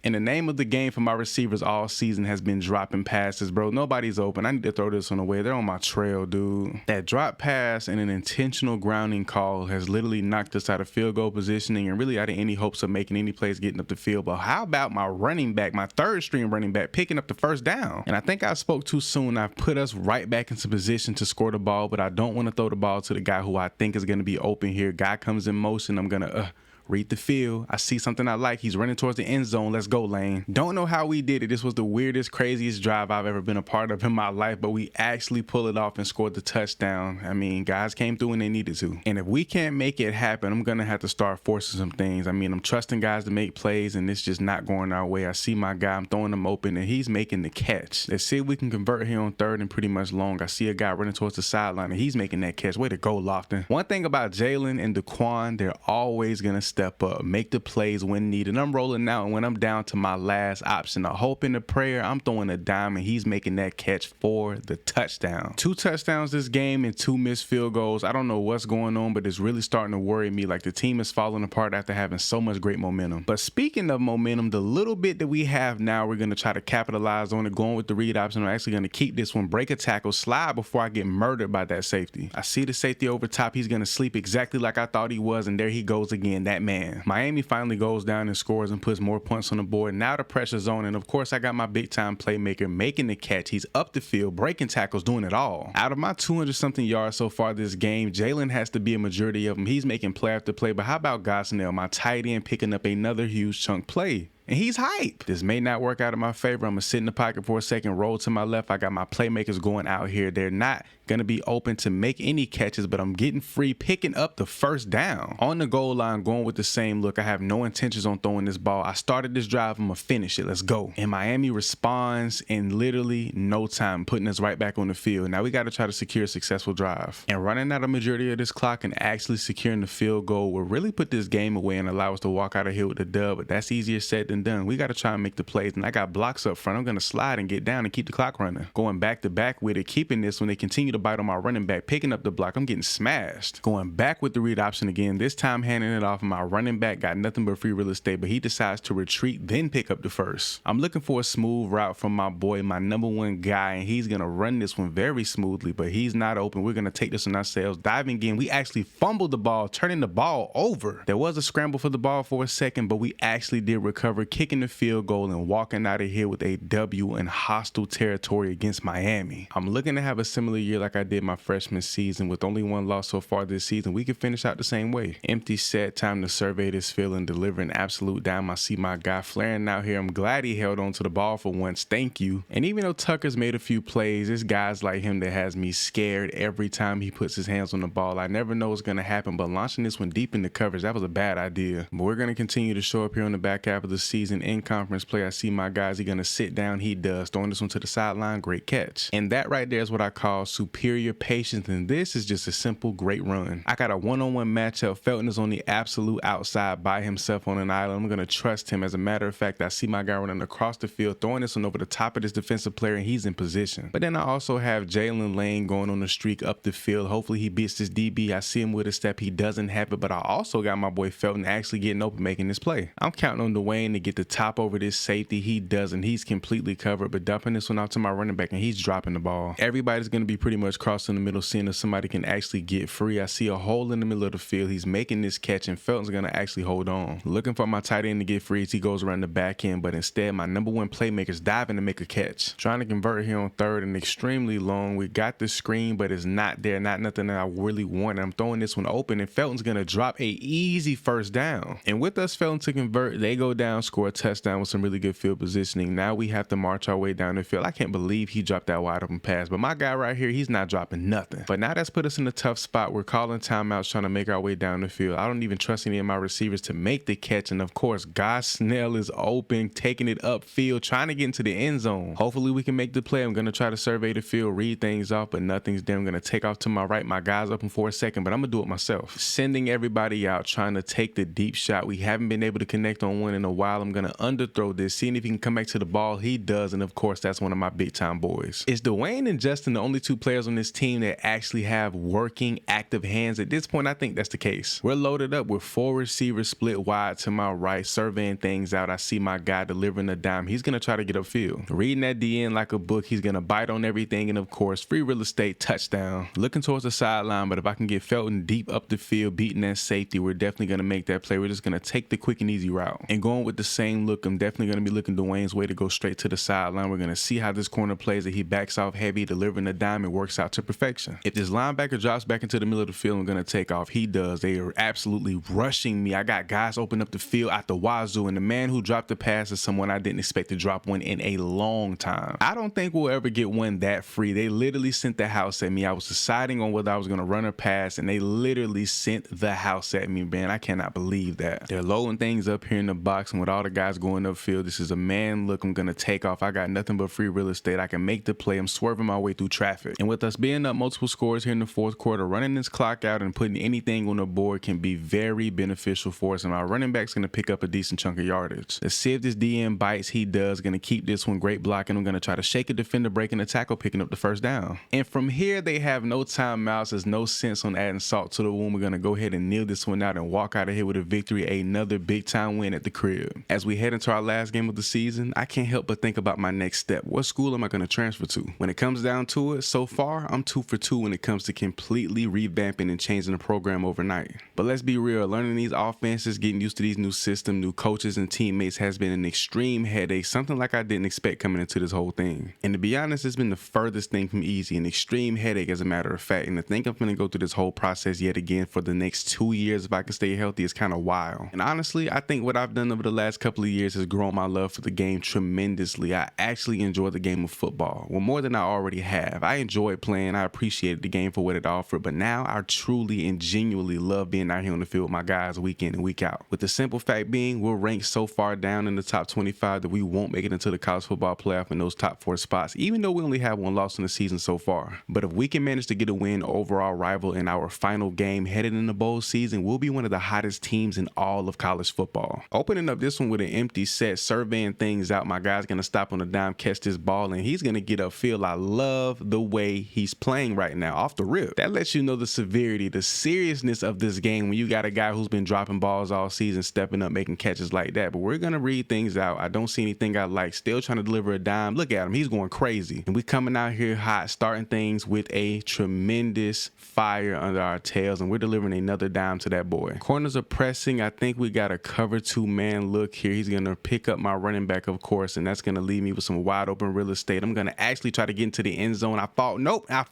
And the name of the game for my receivers all season has been dropping passes, bro. Nobody's open. I need to throw this one away. They're on my trail, dude. That drop pass and an intentional grounding call has literally knocked us out of field goal positioning and really out of any hopes of making any plays getting up the field. But how about my running back, my 3rd string running back, picking up the first down? And I think I spoke too soon. I've put us right back into position to score the ball, but I don't want to throw the ball to the guy who I think is going to be open here. Guy comes in motion. I'm going to... read the field. I see something I like. He's running towards the end zone. Let's go, Lane. Don't know how we did it. This was the weirdest, craziest drive I've ever been a part of in my life, but we actually pulled it off and scored the touchdown. I mean, guys came through when they needed to. And if we can't make it happen, I'm going to have to start forcing some things. I mean, I'm trusting guys to make plays, and it's just not going our way. I see my guy. I'm throwing him open, and he's making the catch. Let's see if we can convert here on 3rd and pretty much long. I see a guy running towards the sideline, and he's making that catch. Way to go, Lofton. One thing about Jalen and Daquan, they're always going to step up, make the plays when needed. I'm rolling out, and when I'm down to my last option, a hope and a prayer, I'm throwing a dime, and he's making that catch for the touchdown. 2 touchdowns this game and 2 missed field goals. I don't know what's going on, but it's really starting to worry me, like the team is falling apart after having so much great momentum. But speaking of momentum, the little bit that we have now, we're going to try to capitalize on it, going with the read option. I'm actually going to keep this one, break a tackle, slide before I get murdered by that safety. I see the safety over top. He's going to sleep exactly like I thought he was, and there he goes again, that man. Miami finally goes down and scores and puts more points on the board. Now the pressure's on, and of course I got my big time playmaker making the catch. He's up the field, breaking tackles, doing it all. Out of my 200 something yards so far this game, Jalen has to be a majority of them. He's making play after play, but how about Gosnell, my tight end, picking up another huge chunk play? And he's hype. This may not work out in my favor. I'm gonna sit in the pocket for a second, roll to my left. I got my playmakers going out here. They're not gonna be open to make any catches, but I'm getting free, picking up the first down. On the goal line, going with the same look. I have no intentions on throwing this ball. I started this drive, I'm gonna finish it. Let's go. And Miami responds in literally no time, putting us right back on the field. Now we gotta try to secure a successful drive. And running out a majority of this clock and actually securing the field goal will really put this game away and allow us to walk out of here with the dub, but that's easier said than done. We got to try and make the plays, and I got blocks up front. I'm going to slide and get down and keep the clock running. Going back to back with it, keeping this when they continue to bite on my running back, picking up the block. I'm getting smashed. Going back with the read option again, this time handing it off, and my running back got nothing but free real estate, but he decides to retreat, then pick up the first. I'm looking for a smooth route from my boy, my #1 guy, and he's going to run this one very smoothly, but he's not open. We're going to take this on ourselves. Diving in, we actually fumbled the ball, turning the ball over. There was a scramble for the ball for a second, but we actually did recover, kicking the field goal and walking out of here with a W in hostile territory against Miami. I'm looking to have a similar year like I did my freshman season with only 1 loss so far this season. We could finish out the same way. Empty set, time to survey this field and deliver an absolute dime. I see my guy flaring out here. I'm glad he held on to the ball for once. Thank you. And even though Tucker's made a few plays, it's guys like him that has me scared every time he puts his hands on the ball. I never know what's going to happen, but launching this one deep in the coverage, that was a bad idea. But we're going to continue to show up here on the back half of the season in conference play. I see my guys, he gonna sit down, he does, throwing this one to the sideline, great catch. And that right there is what I call superior patience, and this is just a simple great run. I got a one-on-one matchup. Felton is on the absolute outside by himself on an island. I'm gonna trust him. As a matter of fact, I see my guy running across the field, throwing this one over the top of this defensive player, and he's in position. But then I also have Jalen Lane going on the streak up the field. Hopefully he beats this DB. I see him with a step, he doesn't have it, but I also got my boy Felton actually getting open, making this play. I'm counting on Dwayne to get the top over this safety. He doesn't. He's completely covered, but dumping this one out to my running back, and he's dropping the ball. Everybody's going to be pretty much crossing the middle, seeing if somebody can actually get free. I see a hole in the middle of the field. He's making this catch, and Felton's going to actually hold on. Looking for my tight end to get free as he goes around the back end, but instead my #1 playmaker's diving to make a catch. Trying to convert here on third and extremely long. We got the screen, but it's not there. Not nothing that I really want. I'm throwing this one open, and Felton's going to drop a easy first down. And with us failing to convert, they go down, score a touchdown with some really good field positioning. Now we have to march our way down the field. I can't believe he dropped that wide open pass, but my guy right here, he's not dropping nothing. But now that's put us in a tough spot. We're calling timeouts, trying to make our way down the field. I don't even trust any of my receivers to make the catch, and of course Gosnell is open, taking it upfield, trying to get into the end zone. Hopefully we can make the play. I'm going to try to survey the field, read things off, but nothing's there. I'm going to take off to my right. My guy's open for a second, but I'm going to do it myself. Sending everybody out, trying to take the deep shot. We haven't been able to connect on one in a while. I'm going to underthrow this, seeing if he can come back to the ball. He does, and of course that's one of my big time boys. Is Dwayne and Justin the only 2 players on this team that actually have working active hands? At this point I think that's the case. We're loaded up with 4 receivers split wide to my right, surveying things out. I see my guy delivering a dime. He's going to try to get upfield, reading that DN like a book. He's going to bite on everything, and of course free real estate, touchdown. Looking towards the sideline, but if I can get Felton deep up the field beating that safety, we're definitely going to make that play. We're just going to take the quick and easy route, and going with the same look, I'm definitely going to be looking Dwayne's way to go straight to the sideline. We're going to see how this corner plays, that he backs off heavy, delivering a dime, and works out to perfection. If this linebacker drops back into the middle of the field, I'm going to take off. He does. They are absolutely rushing me. I got guys open up the field at the wazoo, and the man who dropped the pass is someone I didn't expect to drop one in a long time. I don't think we'll ever get one that free. They literally sent the house at me. I was deciding on whether I was going to run or pass, and they literally sent the house at me, man. I cannot believe that. They're loading things up here in the box, and with all all the guys going upfield. This is a man look. I'm going to take off. I got nothing but free real estate. I can make the play. I'm swerving my way through traffic. And with us being up multiple scores here in the fourth quarter, running this clock out and putting anything on the board can be very beneficial for us. And our running back's going to pick up a decent chunk of yardage. Let's see if this DM bites. He does. Going to keep this one. Great blocking. I'm going to try to shake a defender, breaking the tackle, picking up the first down. And from here, they have no timeouts. There's no sense on adding salt to the wound. We're going to go ahead and kneel this one out and walk out of here with a victory. Another big time win at the crib. As we head into our last game of the season, I can't help but think about my next step. What school am I going to transfer to? When it comes down to it, so far, I'm 2 for 2 when it comes to completely revamping and changing the program overnight. But let's be real, learning these offenses, getting used to these new systems, new coaches and teammates has been an extreme headache, something like I didn't expect coming into this whole thing. And to be honest, it's been the furthest thing from easy, an extreme headache as a matter of fact. And to think I'm going to go through this whole process yet again for the next 2 years if I can stay healthy is kind of wild. And honestly, I think what I've done over the last couple of years has grown my love for the game tremendously. I actually enjoy the game of football. Well, more than I already have. I enjoyed playing. I appreciated the game for what it offered, but now I truly and genuinely love being out here on the field with my guys week in and week out. With the simple fact being, we're ranked so far down in the top 25 that we won't make it into the college football playoff in those top 4 spots, even though we only have 1 loss in the season so far. But if we can manage to get a win over our rival in our final game headed in the bowl season, we'll be one of the hottest teams in all of college football. Opening up this one with an empty set, surveying things out, my guy's going to stop on the dime, catch this ball, and he's going to get upfield. I love the way he's playing right now off the rip. That lets you know the severity, the seriousness of this game when you got a guy who's been dropping balls all season, stepping up, making catches like that. But we're going to read things out. I don't see anything I like. Still trying to deliver a dime. Look at him. He's going crazy. And we coming out here hot, starting things with a tremendous fire under our tails, and we're delivering another dime to that boy. Corners are pressing. I think we got a cover 2 man look here. He's going to pick up my running back, of course, and that's going to leave me with some wide open real estate. I'm going to actually try to get into the end zone. I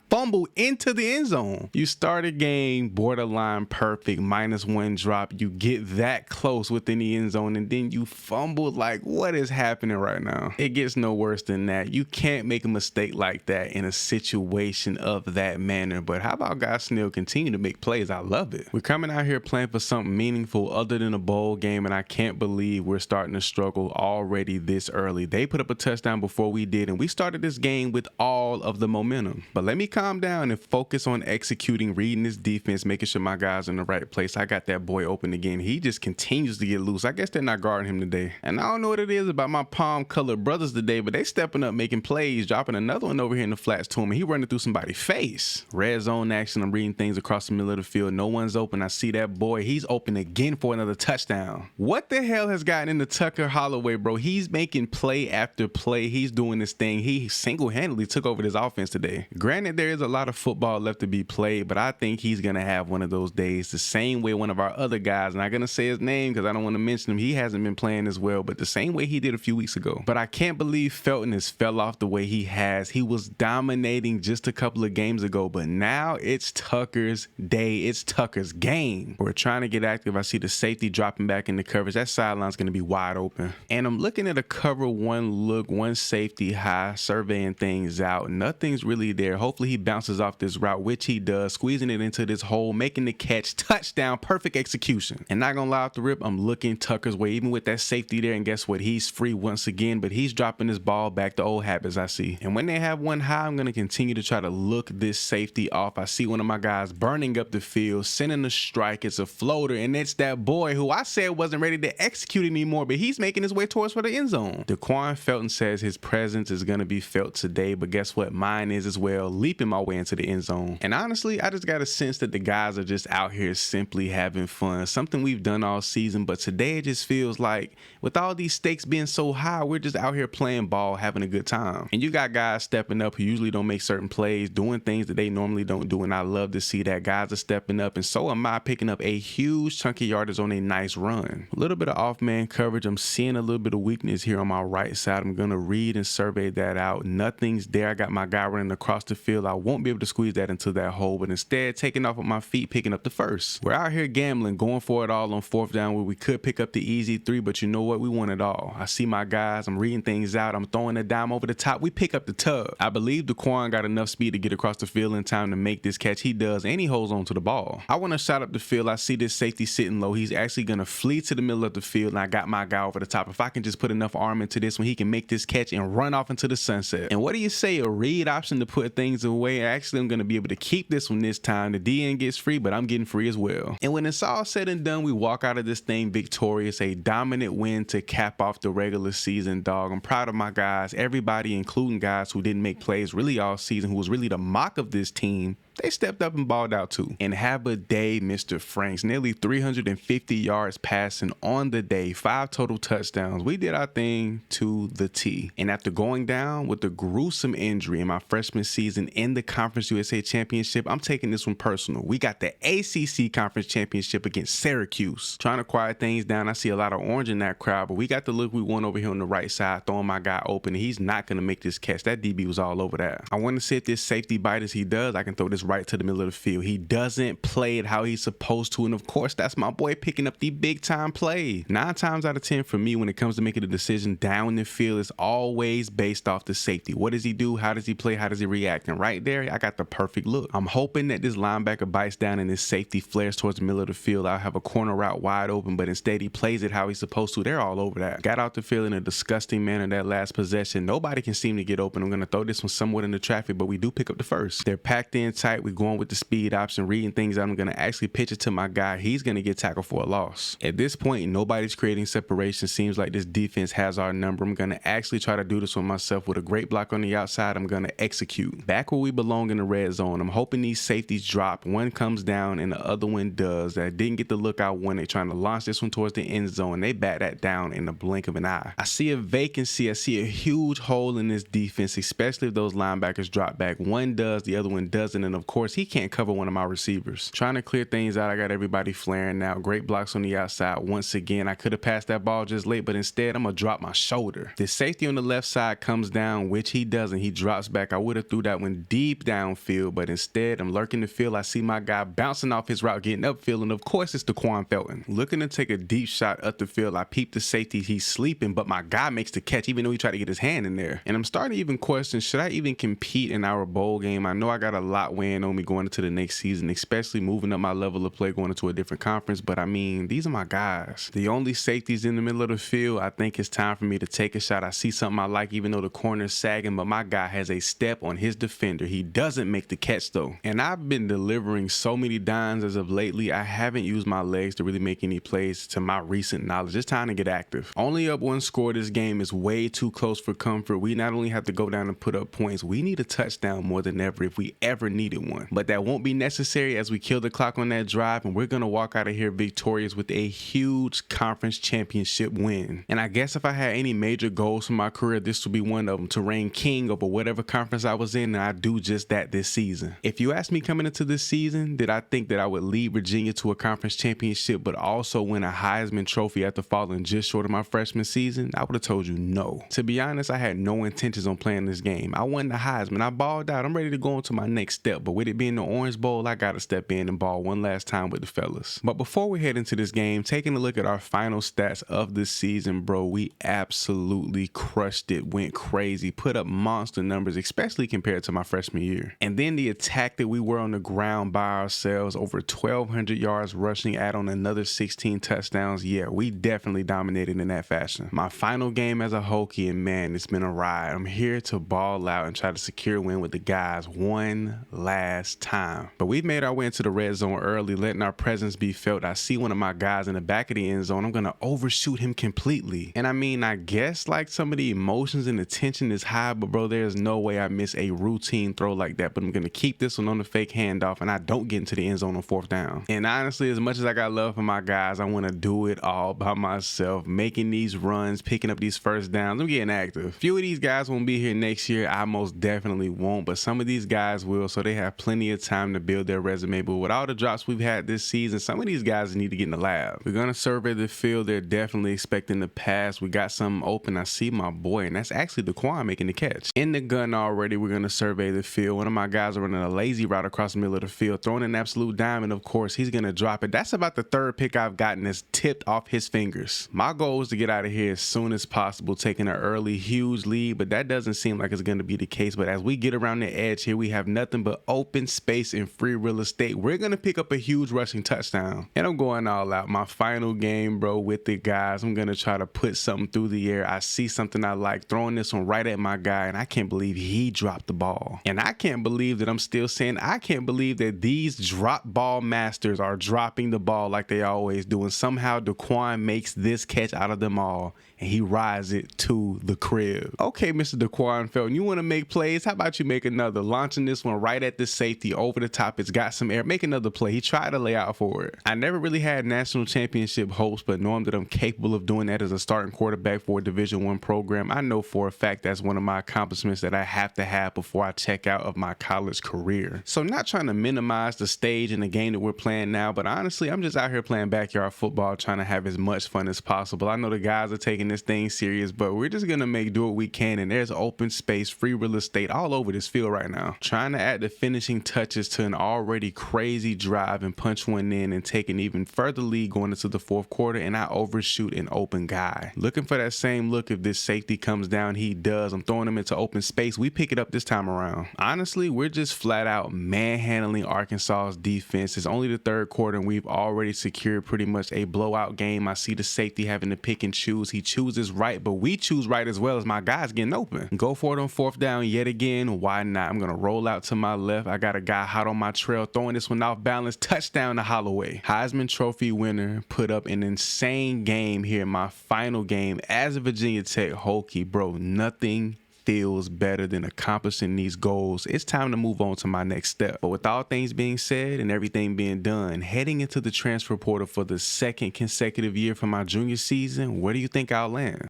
fumbled into the end zone. You start a game borderline perfect, -1 drop. You get that close within the end zone, and then you fumble. Like, what is happening right now? It gets no worse than that. You can't make a mistake like that in a situation of that manner. But how about guys still continue to make plays? I love it. We're coming out here playing for something meaningful other than a bowl game, and I can't believe we're starting to struggle already this early. They put up a touchdown before we did, and we started this game with all of the momentum. But let me calm down and focus on executing, reading this defense, making sure my guys are in the right place. I got that boy open again. He just continues to get loose. I guess they're not guarding him today. And I don't know what it is about my palm-colored brothers today, but they stepping up, making plays, dropping another one over here in the flats to him, and he running through somebody's face. Red zone action. I'm reading things across the middle of the field. No one's open. I see that boy. He's open again for another touchdown. What the hell has gotten into Tucker Holloway, bro? He's making play after play. He's doing this thing. He single-handedly took over this offense today. Granted, there is a lot of football left to be played, but I think he's going to have one of those days the same way one of our other guys, and I'm going to say his name because I don't want to mention him. He hasn't been playing as well, but the same way he did a few weeks ago. But I can't believe Felton has fell off the way he has. He was dominating just a couple of games ago, but now it's Tucker's day. It's Tucker's game. We're trying to get active. I see the safety dropping back in the coverage. That sideline's going to be wide open. And I'm looking at a cover 1 look, 1 safety high, surveying things out. Nothing's really there. Hopefully he bounces off this route, which he does, squeezing it into this hole, making the catch, touchdown, perfect execution. And not gonna lie, off the rip, I'm looking Tucker's way, even with that safety there, and guess what? He's free once again, but he's dropping this ball back to old habits, I see. And when they have one high, I'm gonna continue to try to look this safety off. I see one of my guys burning up the field, sending a strike. It's a floater, and it's that boy who I said wasn't ready to execute anymore, but he's making his way towards for the end zone. Daquan Felton says his presence is gonna be felt today, but guess what? Mine is as well, leaping my way into the end zone. And honestly, I just got a sense that the guys are just out here simply having fun. Something we've done all season, but today it just feels like with all these stakes being so high, we're just out here playing ball, having a good time. And you got guys stepping up who usually don't make certain plays, doing things that they normally don't do, and I love to see that. Guys are stepping up, and so am I, picking up a huge chunk of yardage on a nice run. A little bit of off-man coverage. I'm seeing a little bit of weakness here on my right side. I'm going to read and survey that out. Nothing's there. I got my guy running across the field. I won't be able to squeeze that into that hole, but instead taking off with my feet, picking up the first. We're out here gambling, going for it all on 4th down where we could pick up the easy 3, but you know what? We want it all. I see my guys. I'm reading things out. I'm throwing a dime over the top. We pick up the tub. I believe Daquan got enough speed to get across the field in time to make this catch. He does, and he holds on to the ball. I want to shot up the field. I see this safety sitting low. He's actually going to flee to the middle of the field, and I got my guy over the top. If I can just put enough arm into this one, he can make this catch and run off into the sunset. And what do you say, a read option to put things away? Actually, I'm going to be able to keep this one this time. The DN gets free, but I'm getting free as well. And when it's all said and done, we walk out of this thing victorious. A dominant win to cap off the regular season, dog. I'm proud of my guys. Everybody, including guys who didn't make plays really all season, who was really the mock of this team, they stepped up and balled out too. And have a day, Mr. Franks. Nearly 350 yards passing on the day, 5 total touchdowns. We did our thing to the T. And after going down with a gruesome injury in my freshman season in the Conference USA Championship, I'm taking this one personal. We got the ACC Conference Championship against Syracuse. Trying to quiet things down. I see a lot of orange in that crowd, but we got the look we want over here on the right side, throwing my guy open. And he's not going to make this catch. That DB was all over that. I want to see if this safety bite as he does. I can throw this right to the middle of the field. He doesn't play it how he's supposed to, and of course that's my boy picking up the big time play. 9 times out of 10 for me when it comes to making a decision down the field is always based off the safety. What does he do? How does he play? How does he react? And right there, I got the perfect look. I'm hoping that this linebacker bites down and this safety flares towards the middle of the field. I'll have a corner route wide open, but instead he plays it how he's supposed to. They're all over that. Got out the field in a disgusting manner that last possession. Nobody can seem to get open. I'm going to throw this one somewhat into traffic, but we do pick up the first. They're packed in tight. We're going with the speed option, reading things out. I'm going to actually pitch it to my guy. He's going to get tackled for a loss. At this point, nobody's creating separation. Seems like this defense has our number. I'm going to actually try to do this one myself with a great block on the outside. I'm going to execute. Back where we belong in the red zone. I'm hoping these safeties drop. One comes down and the other one does. I didn't get the look I wanted, trying to launch this one towards the end zone. They bat that down in the blink of an eye. I see a vacancy. I see a huge hole in this defense, especially if those linebackers drop back. One does, the other one doesn't. And of course, he can't cover one of my receivers. Trying to clear things out. I got everybody flaring now. Great blocks on the outside. Once again, I could have passed that ball just late, but instead I'm gonna drop my shoulder. The safety on the left side comes down, which he doesn't. He drops back. I would have threw that one deep downfield, but instead I'm lurking the field. I see my guy bouncing off his route, getting upfield, and of course it's Daquan Felton. Looking to take a deep shot up the field. I peep the safety. He's sleeping, but my guy makes the catch, even though he tried to get his hand in there. And I'm starting to even question, should I even compete in our bowl game? I know I got a lot weighing on me going into the next season, especially moving up my level of play going into a different conference, but I mean, these are my guys. The only safeties in the middle of the field. I think it's time for me to take a shot. I see something I like, even though the corner's sagging, but my guy has a step on his defender. He doesn't make the catch though. And I've been delivering so many dimes as of lately. I haven't used my legs to really make any plays to my recent knowledge. It's time to get active. Only up 1 score. This game is way too close for comfort. We not only have to go down and put up points, we need a touchdown more than ever if we ever needed one. But that won't be necessary as we kill the clock on that drive, and we're going to walk out of here victorious with a huge conference championship win. And I guess if I had any major goals for my career, this would be one of them, to reign king over whatever conference I was in, and I do just that this season. If you ask me coming into this season, did I think that I would lead Virginia to a conference championship but also win a Heisman Trophy after falling just short of my freshman season? I would have told you no. To be honest, I had no intentions on playing this game. I won the Heisman. I balled out. I'm ready to go on to my next step, but with it being the Orange Bowl, I got to step in and ball one last time with the fellas. But before we head into this game, taking a look at our final stats of this season, bro, we absolutely crushed it, went crazy, put up monster numbers, especially compared to my freshman year. And then the attack that we were on the ground by ourselves, over 1,200 yards rushing, add on another 16 touchdowns. Yeah, we definitely dominated in that fashion. My final game as a Hokie, and man, it's been a ride. I'm here to ball out and try to secure a win with the guys one last time. But we've made our way into the red zone early, letting our presence be felt. I see one of my guys in the back of the end zone. I'm going to overshoot him completely. And I mean, I guess like some of the emotions and the tension is high, but bro, there's no way I miss a routine throw like that. But I'm going to keep this one on the fake handoff, and I don't get into the end zone on 4th down. And honestly, as much as I got love for my guys, I want to do it all by myself, making these runs, picking up these first downs. I'm getting active. Few of these guys won't be here next year. I most definitely won't, but some of these guys will, so they have plenty of time to build their resume. But with all the drops we've had this season, some of these guys need to get in the lab. We're going to survey the field. They're definitely expecting the pass. We got something open. I see my boy, and that's actually Daquan making the catch. In the gun already, we're going to survey the field. One of my guys are running a lazy route across the middle of the field, throwing an absolute dime, and of course, he's going to drop it. That's about the 3rd pick I've gotten that's tipped off his fingers. My goal is to get out of here as soon as possible, taking an early, huge lead, but that doesn't seem like it's going to be the case. But as we get around the edge here, we have nothing but open space and free real estate, we're going to pick up a huge rushing touchdown. And I'm going all out. My final game, bro, with the guys. I'm going to try to put something through the air. I see something I like, throwing this one right at my guy, and I can't believe he dropped the ball. And I can't believe that I'm still saying, I can't believe that these drop ball masters are dropping the ball like they always do. And somehow Daquan makes this catch out of them all, and he rides it to the crib. Okay, Mr. Daquan Felton, you want to make plays? How about you make another? Launching this one right at the safety over the top. It's got some air. Make another play. He tried to lay out for it. I never really had national championship hopes, but knowing that I'm capable of doing that as a starting quarterback for a Division I program, I know for a fact that's one of my accomplishments that I have to have before I check out of my college career. So not trying to minimize the stage and the game that we're playing now, but honestly, I'm just out here playing backyard football, trying to have as much fun as possible. I know the guys are taking this thing serious, but we're just gonna do what we can, and there's open space, free real estate all over this field right now. Trying to add the finishing touches to an already crazy drive and punch one in and take an even further lead going into the fourth quarter, and I overshoot an open guy. Looking for that same look. If this safety comes down, he does. I'm throwing him into open space. We pick it up this time around. Honestly, we're just flat out manhandling Arkansas's defense. It's only the third quarter and we've already secured pretty much a blowout game. I see the safety having to pick and choose. He chooses right, but we choose right as well as my guys getting open. Go for it on fourth down yet again. Why not? I'm going to roll out to my left. I got a guy hot on my trail, throwing this one off balance. Touchdown to Holloway. Heisman Trophy winner, put up an insane game here in my final game as a Virginia Tech Hokie. Bro, nothing feels better than accomplishing these goals. It's time to move on to my next step. But with all things being said and everything being done, heading into the transfer portal for the second consecutive year for my junior season, where do you think I'll land?